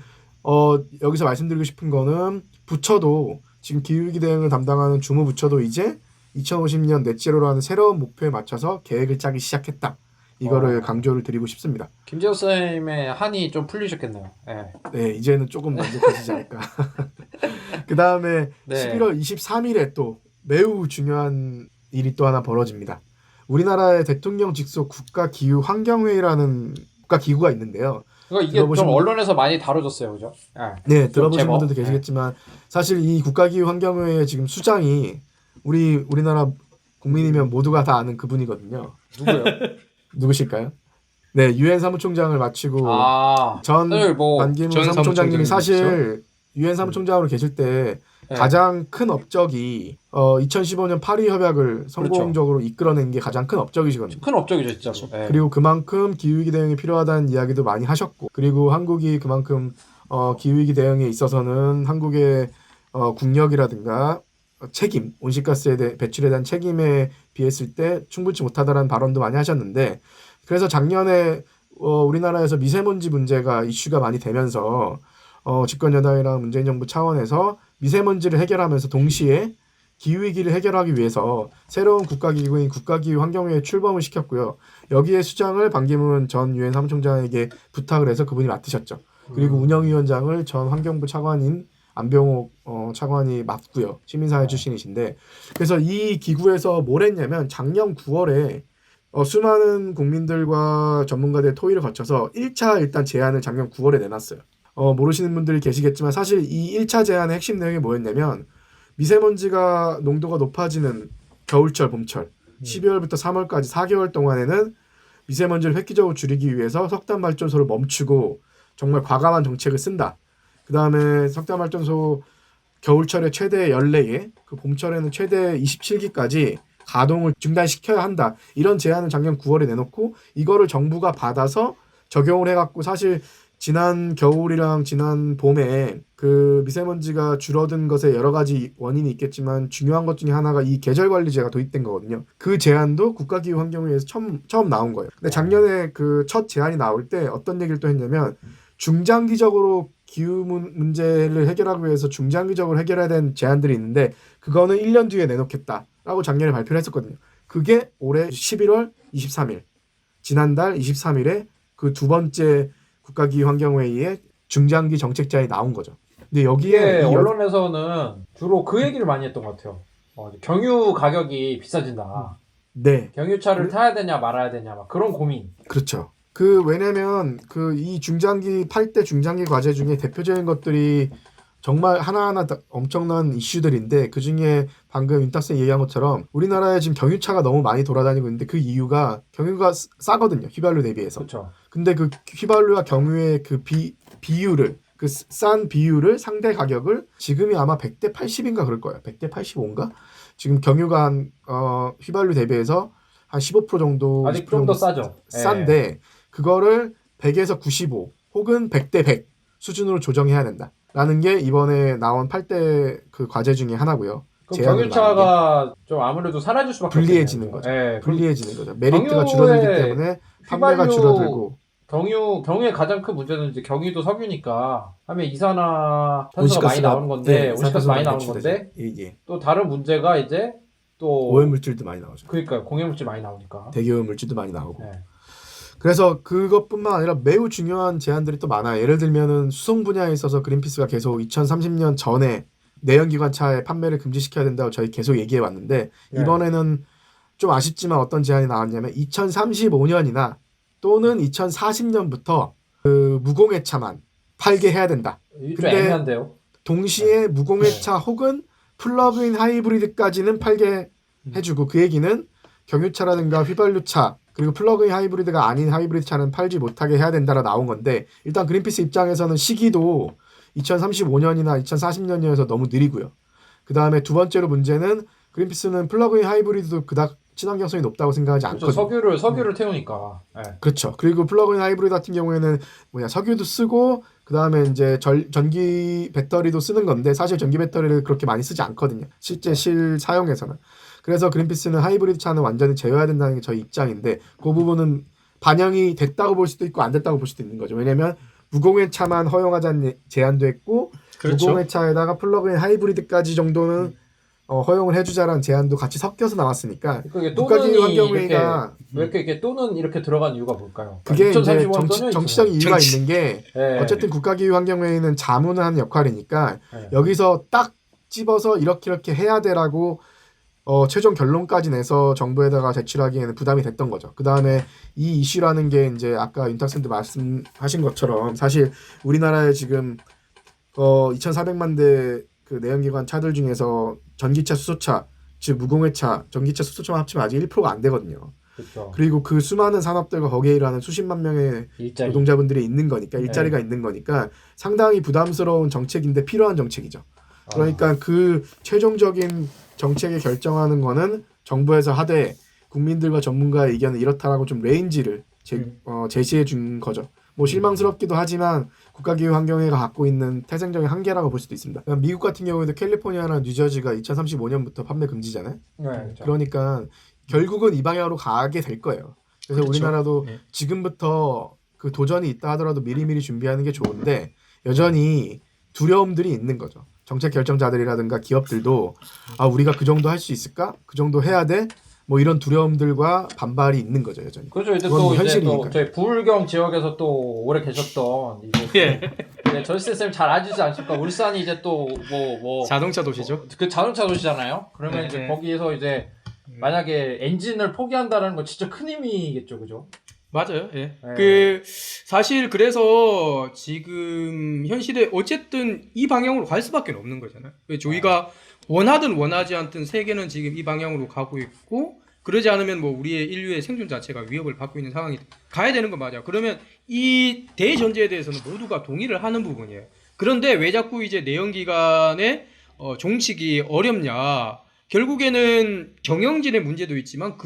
B: 여기서 말씀드리고 싶은 거는 부처도 지금 기후위기 대응을 담당하는 주무부처도 이제 2050년 넷제로라는 새로운 목표에 맞춰서 계획을 짜기 시작했다. 이거를 강조를 드리고 싶습니다.
A: 김재호 쌤의 한이 좀 풀리셨겠네요. 예.
B: 네, 이제는 조금 만족하시지 않을까. 그 다음에
A: 네.
B: 11월 23일에 또 매우 중요한 일이 또 하나 벌어집니다. 우리나라의 대통령 직속 국가기후환경회의라는 국가기구가 있는데요.
A: 그러니까 이게
B: 들어보신
A: 좀
B: 분-
A: 언론에서 많이 다뤄졌어요, 그죠? 예.
B: 네, 들어보신
A: 제법.
B: 분들도 계시겠지만 사실 이 국가기후환경회의 지금 수장이 우리나라 국민이면 모두가 다 아는 그분이거든요.
A: 누구요?
B: 누구실까요? 네, 유엔 사무총장을 마치고
A: 아,
B: 전
A: 오늘 뭐
B: 반기문
D: 전
B: 사무총장님이
D: 사무총장님이시죠?
B: 사실 유엔 사무총장으로 계실 때
A: 네.
B: 가장 큰 업적이 2015년 파리 협약을 성공적으로 이끌어낸 게 가장 큰 업적이시거든요.
A: 큰 업적이죠, 진짜로. 네.
B: 그리고 그만큼 기후위기 대응이 필요하다는 이야기도 많이 하셨고, 그리고 한국이 그만큼 기후위기 대응에 있어서는 한국의 국력이라든가 책임, 온실가스에 배출에 대한 책임에 비했을 때 충분치 못하다라는 발언도 많이 하셨는데, 그래서 작년에 우리나라에서 미세먼지 문제가 이슈가 많이 되면서 집권 여당이랑 문재인 정부 차원에서 미세먼지를 해결하면서 동시에 기후위기를 해결하기 위해서 새로운 국가기구인 국가기후환경회에 출범을 시켰고요. 여기에 수장을 반기문 전 유엔 사무총장에게 부탁을 해서 그분이 맡으셨죠. 그리고 운영위원장을 전 환경부 차관인 안병옥 차관이 맡고요. 시민사회 출신이신데, 그래서 이 기구에서 뭘 했냐면 작년 9월에 수많은 국민들과 전문가들의 토의를 거쳐서 1차 일단 제안을 작년 9월에 내놨어요. 모르시는 분들이 계시겠지만 사실 이 1차 제안의 핵심 내용이 뭐였냐면, 미세먼지가 농도가 높아지는 겨울철, 봄철 12월부터 3월까지 4개월 동안에는 미세먼지를 획기적으로 줄이기 위해서 석탄 발전소를 멈추고 정말 과감한 정책을 쓴다. 그 다음에 석탄 발전소 겨울철에 최대 14개, 그 봄철에는 최대 27기까지 가동을 중단시켜야 한다. 이런 제안을 작년 9월에 내놓고 이거를 정부가 받아서 적용을 해갖고, 사실 지난 겨울이랑 지난 봄에 그 미세먼지가 줄어든 것에 여러 가지 원인이 있겠지만 중요한 것 중에 하나가 이 계절관리제가 도입된 거거든요. 그 제안도 국가기후환경회에서 처음 나온 거예요. 근데 작년에 그 첫 제안이 나올 때 어떤 얘기를 또 했냐면, 중장기적으로 기후 문제를 해결하기 위해서 중장기적으로 해결해야 되는 제안들이 있는데 그거는 1년 뒤에 내놓겠다라고 작년에 발표를 했었거든요. 그게 올해 11월 23일, 지난달 23일에 그 두 번째 국가기후환경회의에 중장기 정책자에 나온 거죠. 근데 여기에
A: 언론에서는 주로 그 얘기를 많이 했던 것 같아요. 경유 가격이 비싸진다.
B: 네,
A: 경유차를 타야 되냐 말아야 되냐 막 그런 고민.
B: 그렇죠. 왜냐면 이 중장기 8대 중장기 과제 중에 대표적인 것들이 정말 하나하나 다 엄청난 이슈들인데, 그 중에 방금 윤탁sen 얘기한 것처럼 우리나라에 지금 경유차가 너무 많이 돌아다니고 있는데 그 이유가 경유가 싸거든요. 휘발유 대비해서.
A: 그렇죠.
B: 근데 그 휘발유와 경유의 그 비율을, 그 싼 비율을, 상대 가격을 지금이 아마 100대 80인가 그럴 거예요. 100대 85인가? 지금 경유가 한 휘발유 대비해서 한 15% 정도,
A: 아직 좀 더 싸죠.
B: 싼데 그거를 100에서 95 혹은 100대 100 수준으로 조정해야 된다라는 게 이번에 나온 8대 그 과제 중에 하나고요.
A: 그럼 경유차가 좀 아무래도 사라질 수밖에
B: 불리해지는 거죠.
A: 네,
B: 불리해지는 거죠. 메리트가 줄어들기 때문에 판매가 줄어들고.
A: 경유의 가장 큰 문제는 이제 경유도 석유니까 하면 이산화탄소가
B: 온실가스가
A: 많이 나오는 건데, 온실가스 많이 나오는 건데,
B: 예.
A: 또 다른 문제가 이제 또
B: 오염물질도 많이 나오죠.
A: 그러니까 공해물질 많이 나오니까.
B: 대기오염물질도 많이 나오고.
A: 네.
B: 그래서 그것뿐만 아니라 매우 중요한 제안들이 또 많아요. 예를 들면은 수송 분야에 있어서 그린피스가 계속 2030년 전에 내연기관차의 판매를 금지시켜야 된다고 저희 계속 얘기해 왔는데, 이번에는 좀 아쉽지만 어떤 제안이 나왔냐면 2035년이나 또는 2040년부터 그 무공해차만 팔게 해야 된다.
A: 좀 애매한데요.
B: 동시에 무공해차 혹은 플러그인 하이브리드까지는 팔게 해주고, 그 얘기는 경유차라든가 휘발유차 그리고 플러그인 하이브리드가 아닌 하이브리드 차는 팔지 못하게 해야 된다라 나온 건데, 일단 그린피스 입장에서는 시기도 2035년이나 2040년이어서 너무 느리고요. 그 다음에 두 번째로 문제는 그린피스는 플러그인 하이브리드도 그닥 친환경성이 높다고 생각하지 않거든요.
A: 그렇죠. 석유를 태우니까. 네.
B: 그렇죠. 그리고 플러그인 하이브리드 같은 경우에는 석유도 쓰고 그 다음에 이제 전기 배터리도 쓰는 건데, 사실 전기 배터리를 그렇게 많이 쓰지 않거든요. 실제 실사용에서는. 그래서 그린피스는 하이브리드 차는 완전히 제어해야 된다는 게 저희 입장인데, 그 부분은 반영이 됐다고 볼 수도 있고 안 됐다고 볼 수도 있는 거죠. 왜냐하면 무공해차만 허용하자는 제안도 했고,
A: 그렇죠.
B: 무공해차에다가 플러그인 하이브리드까지 정도는 허용을 해주자라는 제안도 같이 섞여서 나왔으니까, 국가기후환경회의가
A: 왜 이렇게 또는 이렇게 들어간 이유가 뭘까요?
B: 그게 이제
A: 2035년
B: 정치적인 이유가 있는 게, 어쨌든 국가기후환경회의는 자문을 하는 역할이니까 여기서 딱 집어서 이렇게 해야 돼라고 최종 결론까지 내서 정부에다가 제출하기에는 부담이 됐던 거죠. 그 다음에 이 이슈라는 게 이제 아까 윤탁sen도 말씀하신 것처럼 사실 우리나라에 지금 2,400만 대 그 내연기관 차들 중에서 전기차, 수소차, 즉 무공해차, 전기차, 수소차만 합치면 아직 1%가 안 되거든요.
A: 그렇죠.
B: 그리고 그 수많은 산업들과 거기에 일하는 수십만 명의 노동자분들이 있는 거니까, 일자리가 있는 거니까 상당히 부담스러운 정책인데 필요한 정책이죠. 그러니까 그 최종적인 정책을 결정하는 거는 정부에서 하되 국민들과 전문가의 의견은 이렇다라고 좀 레인지를 제시해 준 거죠. 뭐 실망스럽기도 하지만 국가기후 환경회가 갖고 있는 태생적인 한계라고 볼 수도 있습니다. 그러니까 미국 같은 경우에도 캘리포니아나 뉴저지가 2035년부터 판매 금지잖아요.
A: 네, 그렇죠.
B: 그러니까 결국은 이 방향으로 가게 될 거예요. 그래서
D: 그렇죠.
B: 우리나라도
D: 네.
B: 지금부터 그 도전이 있다 하더라도 미리미리 준비하는 게 좋은데 여전히 두려움들이 있는 거죠. 정책 결정자들이라든가 기업들도 우리가 그 정도 할 수 있을까? 그 정도 해야 돼? 뭐 이런 두려움들과 반발이 있는 거죠, 여전히.
A: 그렇죠. 이제
B: 그건
A: 또
B: 뭐
A: 이제
B: 현실이니까.
A: 또 저희 부울경 지역에서 또 오래 계셨던 이제 절세 쌤 잘 아시지 않습니까? 울산이 이제 또 뭐
D: 자동차 도시죠.
A: 그 자동차 도시잖아요. 그러면
D: 네,
A: 이제
D: 네.
A: 거기에서 이제 만약에 엔진을 포기한다는 건 진짜 큰 힘이겠죠, 그죠?
D: 맞아요. 예.
A: 네.
D: 그 사실 그래서 지금 현실에 어쨌든 이 방향으로 갈 수밖에 없는 거잖아요. 저희가 원하든 원하지 않든 세계는 지금 이 방향으로 가고 있고 그러지 않으면 뭐 우리의 인류의 생존 자체가 위협을 받고 있는 상황이 가야 되는 건 맞아요. 그러면 이 대전제에 대해서는 모두가 동의를 하는 부분이에요. 그런데 왜 자꾸 이제 내연기관의 종식이 어렵냐? 결국에는 경영진의 문제도 있지만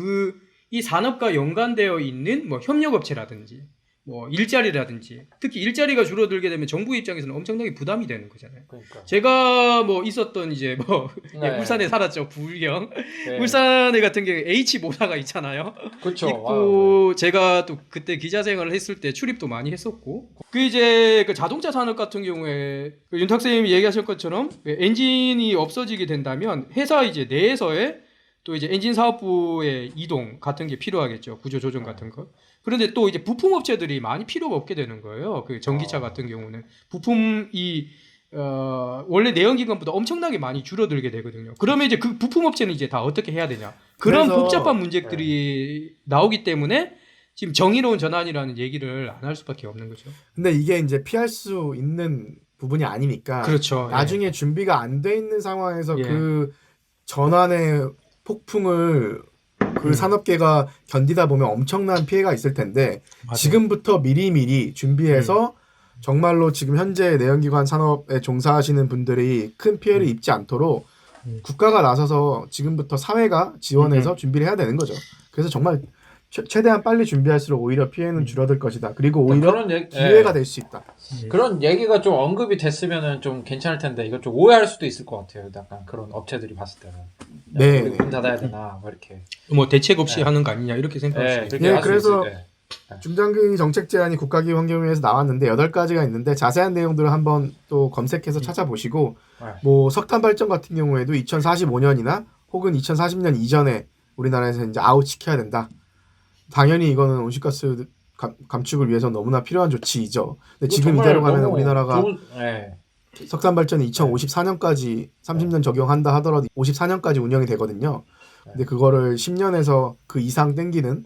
D: 이 산업과 연관되어 있는 뭐 협력업체라든지 뭐 일자리라든지 특히 일자리가 줄어들게 되면 정부 입장에서는 엄청나게 부담이 되는 거잖아요.
A: 그러니까.
D: 제가 뭐 있었던 이제 뭐
A: 네.
D: 울산에 살았죠. 부울경.
A: 네.
D: 울산에 같은 경우에 H 모사가 있잖아요.
A: 그렇죠.
D: 있고 제가 또 그때 기자 생활을 했을 때 출입도 많이 했었고 그 이제 그 자동차 산업 같은 경우에 그 윤탁 선생님이 얘기하실 것처럼 엔진이 없어지게 된다면 회사 이제 내에서의 또 이제 엔진 사업부의 이동 같은 게 필요하겠죠. 구조 조정 같은 거. 그런데 또 이제 부품 업체들이 많이 필요가 없게 되는 거예요. 그 전기차 같은 경우는 부품이 원래 내연기관보다 엄청나게 많이 줄어들게 되거든요. 그러면 이제 그 부품 업체는 이제 다 어떻게 해야 되냐. 그런
B: 그래서-
D: 복잡한 문제들이 나오기 때문에 지금 정의로운 전환이라는 얘기를 안 할 수밖에 없는 거죠.
B: 근데 이게 이제 피할 수 있는 부분이 아니니까
D: 그렇죠.
B: 나중에 준비가 안 돼 있는 상황에서
D: 예.
B: 그 전환의 폭풍을 그 산업계가 견디다 보면 엄청난 피해가 있을 텐데
D: 맞아요.
B: 지금부터 미리미리 준비해서 정말로 지금 현재 내연기관 산업에 종사하시는 분들이 큰 피해를 입지 않도록 국가가 나서서 지금부터 사회가 지원해서 준비를 해야 되는 거죠. 그래서 정말 최대한 빨리 준비할수록 오히려 피해는 줄어들 것이다. 그리고 오히려
A: 그런 얘기,
B: 기회가 될 수 있다.
A: 그런 얘기가 좀 언급이 됐으면은 좀 괜찮을 텐데 이거 좀 오해할 수도 있을 것 같아요. 약간 그런 업체들이 봤을 때는
B: 네.
A: 우리 문 닫아야 되나 뭐 이렇게.
D: 뭐 대책 없이
A: 네.
D: 하는 거 아니냐 이렇게 생각할 수 있어요.
A: 그렇게
B: 예,
A: 할수
B: 그래서
A: 있을 때.
B: 중장기 정책 제안이 국가기후 환경위에서 나왔는데 8가지가 있는데 자세한 내용들을 한번 또 검색해서 찾아보시고
A: 네.
B: 뭐 석탄 발전 같은 경우에도 2045년이나 혹은 2040년 이전에 우리나라에서 이제 아웃시켜야 된다. 당연히 이거는 온실가스 감축을 위해서 너무나 필요한 조치이죠. 근데 지금
A: 정말
B: 이대로 가면
A: 너무
B: 우리나라가
A: 네.
B: 석탄 발전이 2054년까지 30년 적용한다 하더라도 54년까지 운영이 되거든요. 근데 그거를 10년에서 그 이상 땡기는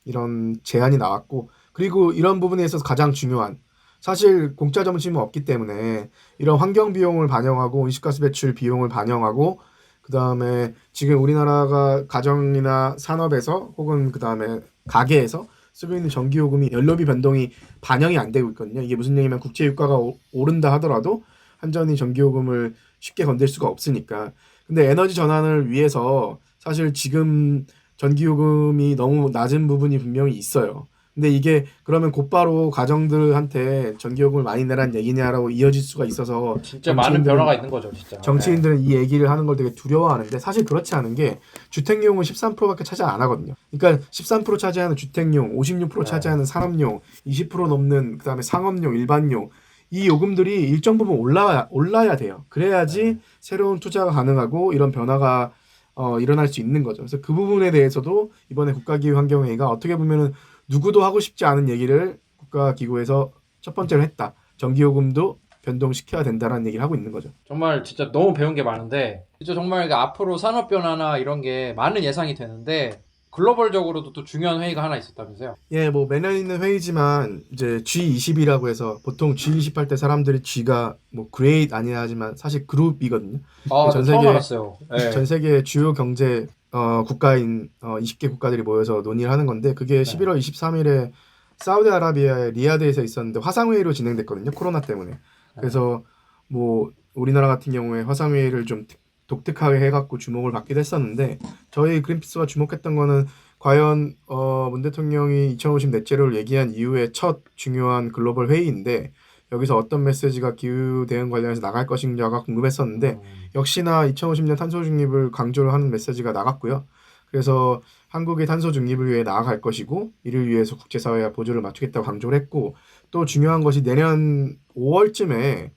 B: 이런 제한이 나왔고 그리고 이런 부분에 있어서 가장 중요한 사실 공짜 점심은 없기 때문에 이런 환경 비용을 반영하고 온실가스 배출 비용을 반영하고 그다음에 지금 우리나라가 가정이나 산업에서 혹은 그다음에 가게에서 쓰고 있는 전기요금이 연료비 변동이 반영이 안 되고 있거든요. 이게 무슨 얘기냐면 국제 유가가 오른다 하더라도 한전이 전기요금을 쉽게 건들 수가 없으니까. 근데 에너지 전환을 위해서 사실 지금 전기요금이 너무 낮은 부분이 분명히 있어요. 근데 이게 그러면 곧바로 가정들한테 전기요금을 많이 내란 얘기냐라고 이어질 수가 있어서
A: 진짜 많은 변화가 있는 거죠, 진짜.
B: 정치인들은 이 얘기를 하는 걸 되게 두려워하는데 사실 그렇지 않은 게 주택용은 13%밖에 차지 안 하거든요. 그러니까 13% 차지하는 주택용, 56% 차지하는 산업용, 20% 넘는 그다음에 상업용, 일반용 이 요금들이 일정 부분 올라야 돼요. 그래야지 새로운 투자가 가능하고 이런 변화가 일어날 수 있는 거죠. 그래서 그 부분에 대해서도 이번에 국가기후환경회의가 어떻게 보면은 누구도 하고 싶지 않은 얘기를 국가기구에서 첫 번째로 했다. 전기요금도 변동시켜야 된다라는 얘기를 하고 있는 거죠.
A: 정말 진짜 너무 배운 게 많은데 진짜 정말 앞으로 산업 변화나 이런 게 많은 예상이 되는데 글로벌적으로도 또 중요한 회의가 하나 있었다면서요?
B: 예, 뭐 매년 있는 회의지만 이제 G20이라고 해서 보통 G20 할 때 사람들이 G가 뭐 그레이드 아니야 하지만 사실 그룹이거든요.
A: 아,
B: 전
A: 처음
B: 세계-
A: 알았어요. 네.
B: 전 세계 주요 경제 국가인 20개 국가들이 모여서 논의를 하는 건데 그게 11월 23일에 사우디아라비아의 리야드에서 있었는데 화상회의로 진행됐거든요. 코로나 때문에. 그래서 뭐 우리나라 같은 경우에 화상회의를 좀 독특하게 해갖고 주목을 받기도 했었는데 저희 그린피스가 주목했던 거는 과연 문 대통령이 2050 넷제로를 얘기한 이후에 첫 중요한 글로벌 회의인데 여기서 어떤 메시지가 기후 대응 관련해서 나갈 것인가가 궁금했었는데 역시나 2050년 탄소 중립을 강조를 하는 메시지가 나갔고요. 그래서 한국이 탄소 중립을 위해 나아갈 것이고 이를 위해서 국제사회와 보조를 맞추겠다고 강조를 했고 또 중요한 것이 내년 5월쯤에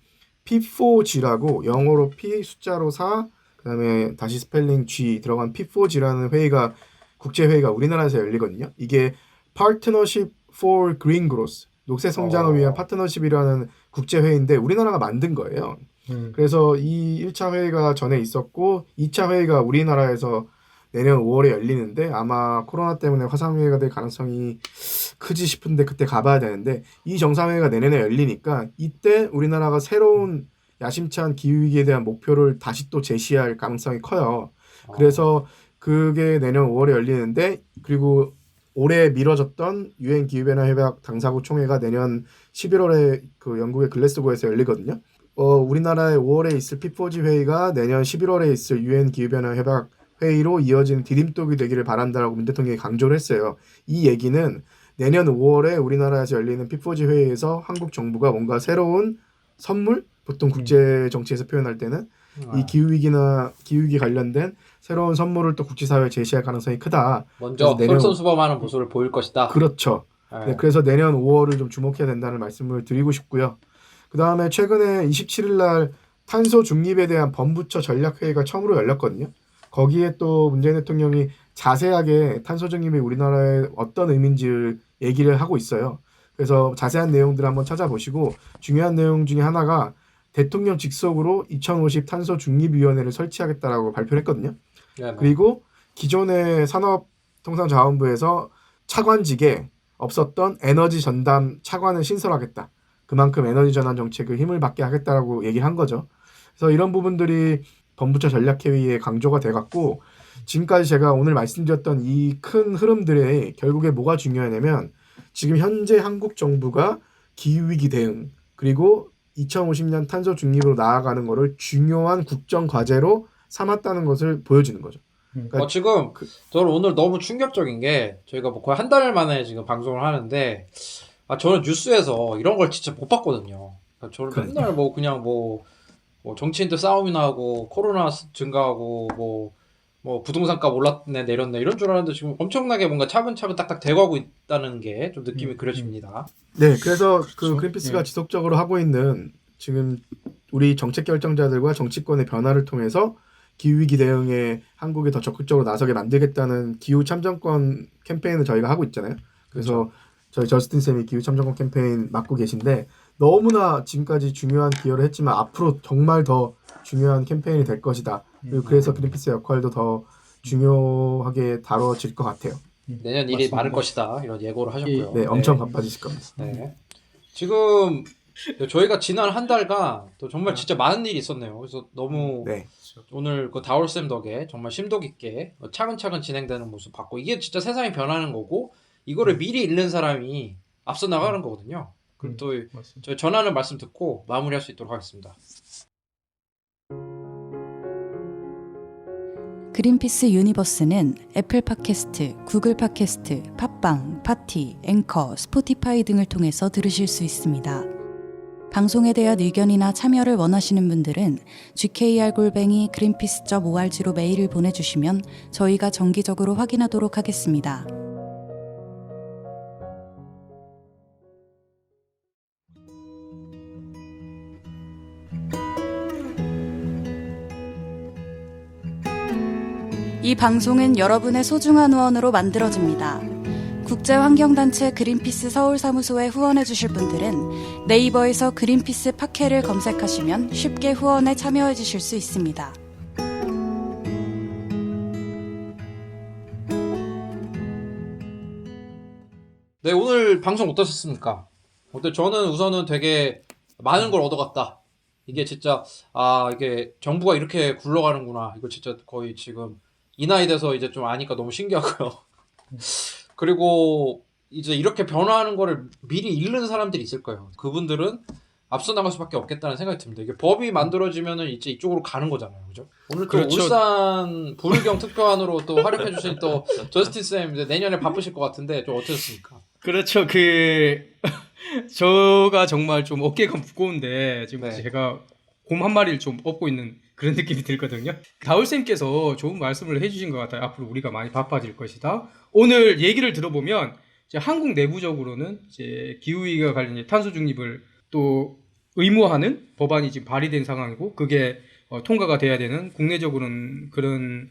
B: P4G라고 영어로 P 숫자로 4 그다음에 다시 스펠링 G 들어간 P4G라는 회의가 국제회의가 우리나라에서 열리거든요. 이게 Partnership for Green Growth 녹색 성장을 위한 파트너십이라는 국제회의인데 우리나라가 만든 거예요. 그래서 이 1차 회의가 전에 있었고 2차 회의가 우리나라에서 내년 5월에 열리는데 아마 코로나 때문에 화상회의가 될 가능성이 크지 싶은데 그때 가봐야 되는데 이 정상회의가 내년에 열리니까 이때 우리나라가 새로운 야심찬 기후위기에 대한 목표를 다시 또 제시할 가능성이 커요. 그래서 그게 내년 5월에 열리는데 그리고 올해 미뤄졌던 유엔 기후변화 협약 당사국 총회가 내년 11월에 그 영국의 글래스고에서 열리거든요. 우리나라의 5월에 있을 P4G 회의가 내년 11월에 있을 유엔 기후변화 협약 회의로 이어지는 디딤돌이 되기를 바란다라고 문 대통령이 강조를 했어요. 이 얘기는 내년 5월에 우리나라에서 열리는 P4G 회의에서 한국 정부가 뭔가 새로운 선물? 보통 국제 정치에서 표현할 때는 이 기후위기 관련된 새로운 선물을 또 국제사회에 제시할 가능성이 크다.
A: 먼저 솔선수범하는 모습을 보일 것이다.
B: 그렇죠.
A: 네.
B: 네, 그래서 내년 5월을 좀 주목해야 된다는 말씀을 드리고 싶고요. 그 다음에 최근에 27일 날 탄소 중립에 대한 범부처 전략회의가 처음으로 열렸거든요. 거기에 또 문재인 대통령이 자세하게 탄소 중립이 우리나라에 어떤 의미인지를 얘기를 하고 있어요. 그래서 자세한 내용들을 한번 찾아보시고 중요한 내용 중에 하나가 대통령 직속으로 2050 탄소 중립위원회를 설치하겠다라고 발표를 했거든요.
A: 네네.
B: 그리고 기존의 산업통상자원부에서 차관직에 없었던 에너지 전담 차관을 신설하겠다. 그만큼 에너지 전환 정책을 힘을 받게 하겠다라고 얘기를 한 거죠. 그래서 이런 부분들이 범부처 전략회의에 강조가 돼갖고 지금까지 제가 오늘 말씀드렸던 이 큰 흐름들에 결국에 뭐가 중요하냐면 지금 현재 한국 정부가 기후위기 대응 그리고 2050년 탄소 중립으로 나아가는 거를 중요한 국정 과제로 삼았다는 것을 보여주는 거죠. 그러니까
A: 지금 저는 오늘 너무 충격적인 게 저희가 뭐 거의 한 달 만에 지금 방송을 하는데 저는 뉴스에서 이런 걸 진짜 못 봤거든요. 그러니까 저는 맨날 뭐 그냥 뭐 정치인들 싸움이나 하고 코로나 증가하고 뭐 부동산값 올랐네 내렸네 이런 줄 알았는데 지금 엄청나게 뭔가 차근차근 딱딱 돼가고 있다는 게 좀 느낌이 그려집니다.
B: 네, 그래서 그 그린피스가 지속적으로 하고 있는 지금 우리 정책 결정자들과 정치권의 변화를 통해서 기후위기 대응에 한국이 더 적극적으로 나서게 만들겠다는 기후 참정권 캠페인을 저희가 하고 있잖아요. 그래서 저희 저스틴 쌤이 기후 참정권 캠페인 맡고 계신데 너무나 지금까지 중요한 기여를 했지만 앞으로 정말 더 중요한 캠페인이 될 것이다. 그리고 그래서 그린피스 역할도 더 중요하게 다뤄질 것 같아요.
A: 내년 일이 많을 것이다 이런 예고를 하셨고요.
B: 네, 엄청 바빠지실 겁니다.
A: 네. 지금 저희가 지난 한 달간 또 정말 진짜 많은 일이 있었네요. 그래서 너무 오늘 그 다올쌤 덕에 정말 심도 깊게 차근차근 진행되는 모습 봤고 이게 진짜 세상이 변하는 거고 이거를 미리 읽는 사람이 앞서 나가는 거거든요. 그럼 또 저희 전하는 말씀 듣고 마무리할 수 있도록 하겠습니다.
F: 그린피스 유니버스는 애플 팟캐스트, 구글 팟캐스트, 팟빵, 파티, 앵커, 스포티파이 등을 통해서 들으실 수 있습니다. 방송에 대한 의견이나 참여를 원하시는 분들은 gkr@greenpeace.org로 메일을 보내주시면 저희가 정기적으로 확인하도록 하겠습니다. 이 방송은 여러분의 소중한 후원으로 만들어집니다. 국제환경단체 그린피스 서울사무소에 후원해주실 분들은 네이버에서 그린피스 팟캐를 검색하시면 쉽게 후원에 참여해주실 수 있습니다.
A: 네, 오늘 방송 어떠셨습니까? 저는 우선은 되게 많은 걸 얻어갔다. 이게 진짜 이게 정부가 이렇게 굴러가는구나. 이거 진짜 거의 지금 이 나이 돼서 이제 좀 아니까 너무 신기하고요. 그리고 이제 이렇게 변화하는 거를 미리 읽는 사람들이 있을 거예요. 그분들은 앞서 나갈 수밖에 없겠다는 생각이 듭니다. 이게 법이 만들어지면은 이제 이쪽으로 가는 거잖아요, 그죠? 오늘 또
D: 그렇죠.
A: 울산 부르경 특별한으로 또 활약해 주신 또 저스틴 쌤 내년에 바쁘실 것 같은데 좀 어떠셨습니까?
D: 그렇죠. 저가 정말 좀 어깨가 무거운데 지금
A: 네.
D: 제가 곰 한 마리를 좀 업고 있는 그런 느낌이 들거든요. 다울쌤께서 좋은 말씀을 해주신 것 같아요. 앞으로 우리가 많이 바빠질 것이다. 오늘 얘기를 들어보면 이제 한국 내부적으로는 이제 기후위기와 관련해 탄소 중립을 또 의무화하는 법안이 지금 발의된 상황이고 그게 통과가 돼야 되는 국내적으로는 그런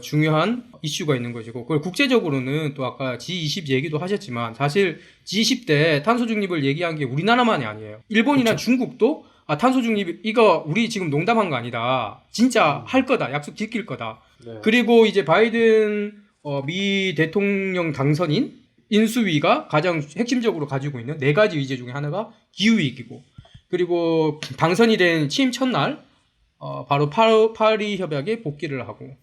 D: 중요한 이슈가 있는 것이고 그걸 국제적으로는 또 아까 G20 얘기도 하셨지만 사실 G20 때 탄소 중립을 얘기한 게 우리나라만이 아니에요. 일본이나
A: 그렇죠.
D: 중국도 탄소 중립 이거 우리 지금 농담한 거 아니다. 진짜 할 거다. 약속 지킬 거다.
A: 네.
D: 그리고 이제 바이든 미 대통령 당선인 인수위가 가장 핵심적으로 가지고 있는 4가지 의제 중에 하나가 기후위기고 그리고 당선이 된 취임 첫날 바로 파리 협약에 복귀를 하고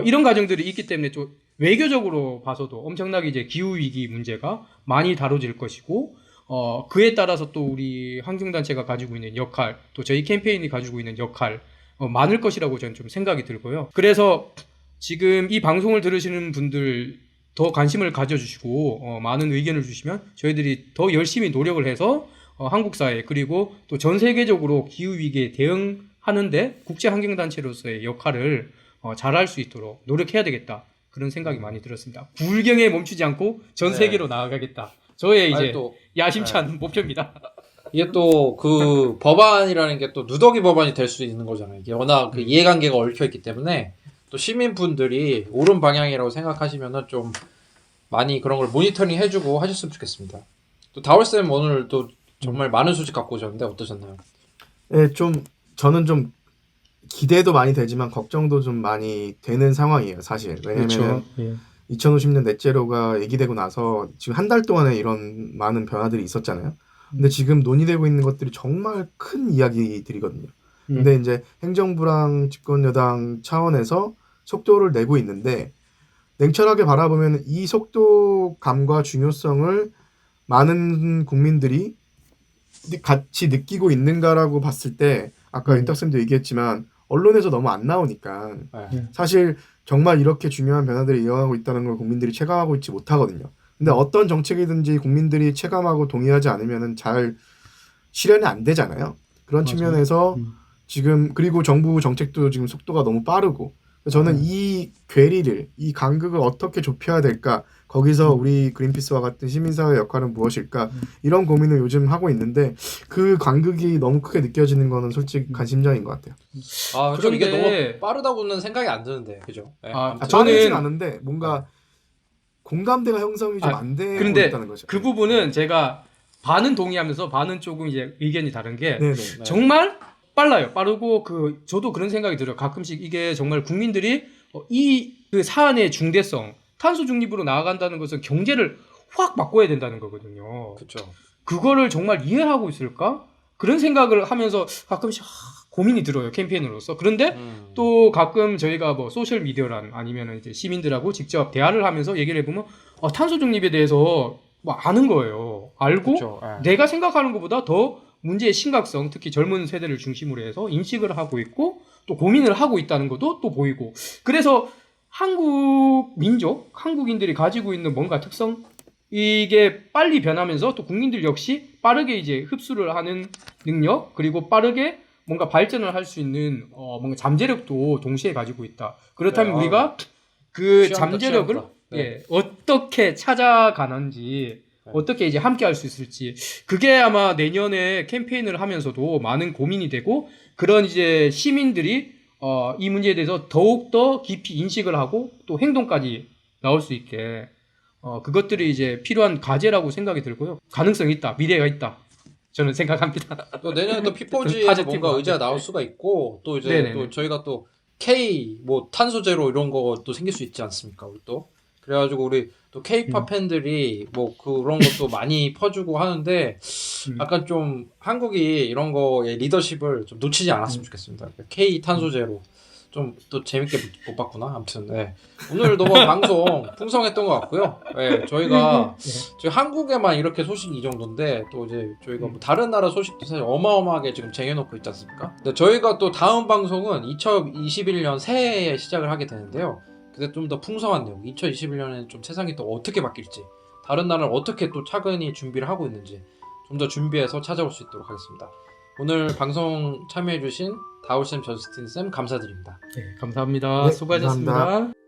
D: 이런 과정들이 있기 때문에 좀 외교적으로 봐서도 엄청나게 이제 기후위기 문제가 많이 다뤄질 것이고 그에 따라서 또 우리 환경단체가 가지고 있는 역할 또 저희 캠페인이 가지고 있는 역할 많을 것이라고 저는 좀 생각이 들고요. 그래서 지금 이 방송을 들으시는 분들 더 관심을 가져주시고 많은 의견을 주시면 저희들이 더 열심히 노력을 해서 한국 사회 그리고 또 전 세계적으로 기후위기에 대응하는데 국제환경단체로서의 역할을 잘할 수 있도록 노력해야 되겠다. 그런 생각이 많이 들었습니다. 불경에 멈추지 않고 전
A: 네.
D: 세계로 나아가겠다. 저의 이제
A: 아니, 또
D: 야심찬 목표입니다.
A: 이게 또 그 법안이라는 게 또 누더기 법안이 될 수 있는 거잖아요. 이게 워낙 그 이해관계가 얽혀 있기 때문에 또 시민분들이 옳은 방향이라고 생각하시면은 좀 많이 그런 걸 모니터링 해주고 하셨으면 좋겠습니다. 또 다월쌤 오늘 또 정말 많은 소식 갖고 오셨는데 어떠셨나요?
B: 예, 저는 좀 기대도 많이 되지만 걱정도 좀 많이 되는 상황이에요, 사실. 왜냐면
D: 예.
B: 2050년 넷제로가 얘기되고 나서 지금 한 달 동안에 이런 많은 변화들이 있었잖아요. 근데 지금 논의되고 있는 것들이 정말 큰 이야기들이거든요. 근데 이제 행정부랑 집권여당 차원에서 속도를 내고 있는데 냉철하게 바라보면 이 속도감과 중요성을 많은 국민들이 같이 느끼고 있는가라고 봤을 때 아까 윤탁쌤도 얘기했지만 언론에서 너무 안 나오니까
A: 네.
B: 사실 정말 이렇게 중요한 변화들이 이어가고 있다는 걸 국민들이 체감하고 있지 못하거든요. 근데 어떤 정책이든지 국민들이 체감하고 동의하지 않으면 잘 실현이 안 되잖아요. 그런
D: 맞아요.
B: 측면에서 지금 그리고 정부 정책도 지금 속도가 너무 빠르고 저는 이 괴리를 이 간극을 어떻게 좁혀야 될까 거기서 우리 그린피스와 같은 시민사회 역할은 무엇일까 이런 고민을 요즘 하고 있는데 그 간극이 너무 크게 느껴지는 거는 솔직히 관심장인 것 같아요.
A: 아, 좀 이게
D: 그런데-
A: 너무 빠르다고는 생각이 안 드는데, 그죠? 네, 아무튼.
D: 저는-
B: 빠르진 않은데 뭔가 공감대가 형성이 좀 안 되고
D: 그런데
B: 있다는 거죠.
D: 그 부분은 제가 반은 동의하면서 반은 조금 이제 의견이 다른 게
B: 네네.
A: 네.
D: 정말 빨라요. 빠르고 저도 그런 생각이 들어요. 가끔씩 이게 정말 국민들이 이 그 사안의 중대성, 탄소 중립으로 나아간다는 것은 경제를 확 바꿔야 된다는 거거든요.
A: 그렇죠.
D: 그거를 정말 이해하고 있을까? 그런 생각을 하면서 가끔씩 고민이 들어요. 캠페인으로서. 그런데 또 가끔 저희가 뭐 소셜 미디어란 아니면 이제 시민들하고 직접 대화를 하면서 얘기를 해보면 탄소 중립에 대해서 뭐 아는 거예요. 알고
A: 그렇죠. 네.
D: 내가 생각하는 것보다 더 문제의 심각성, 특히 젊은 세대를 중심으로 해서 인식을 하고 있고 또 고민을 하고 있다는 것도 또 보이고 그래서 한국 민족, 한국인들이 가지고 있는 뭔가 특성 이게 빨리 변하면서 또 국민들 역시 빠르게 이제 흡수를 하는 능력 그리고 빠르게 뭔가 발전을 할 수 있는 뭔가 잠재력도 동시에 가지고 있다. 그렇다면
A: 네,
D: 우리가 그
A: 취향부터
D: 잠재력을
A: 취향부터. 네.
D: 예, 어떻게 찾아가는지
A: 네.
D: 어떻게 이제 함께 할 수 있을지 그게 아마 내년에 캠페인을 하면서도 많은 고민이 되고 그런 이제 시민들이 이 문제에 대해서 더욱더 깊이 인식을 하고 또 행동까지 나올 수 있게 그것들이 이제 필요한 과제라고 생각이 들고요. 가능성이 있다. 미래가 있다. 저는 생각합니다.
A: 또 내년에 또 P4G에서
D: 파지티브
A: 뭔가 의제가
D: 네.
A: 나올 수가 있고 또 이제
D: 네네네.
A: 또 저희가 또 K 뭐 탄소 제로 이런 거 또 생길 수 있지 않습니까? 우리 또 그래가지고 우리 또 K-팝 팬들이 뭐 그런 것도 많이 퍼주고 하는데 약간 좀 한국이 이런 거에 리더십을 좀 놓치지 않았으면 좋겠습니다. K 탄소 제로 좀 또 재밌게 못 봤구나. 아무튼 네. 오늘 너무 방송 풍성했던 것 같고요. 네, 저희가 저희 한국에만 이렇게 소식이 이 정도인데 또 이제 저희가 뭐 다른 나라 소식도 사실 어마어마하게 지금 쟁여놓고 있지 않습니까? 근데 저희가 또 다음 방송은 2021년 새해에 시작을 하게 되는데요. 그때 좀 더 풍성한 내용, 2021년에는 좀 세상이 또 어떻게 바뀔지, 다른 나라를 어떻게 또 차근히 준비를 하고 있는지 좀 더 준비해서 찾아올 수 있도록 하겠습니다. 오늘 방송 참여해주신 다울쌤, 저스틴쌤 감사드립니다.
D: 네, 감사합니다.
B: 네,
D: 수고하셨습니다.
B: 감사합니다.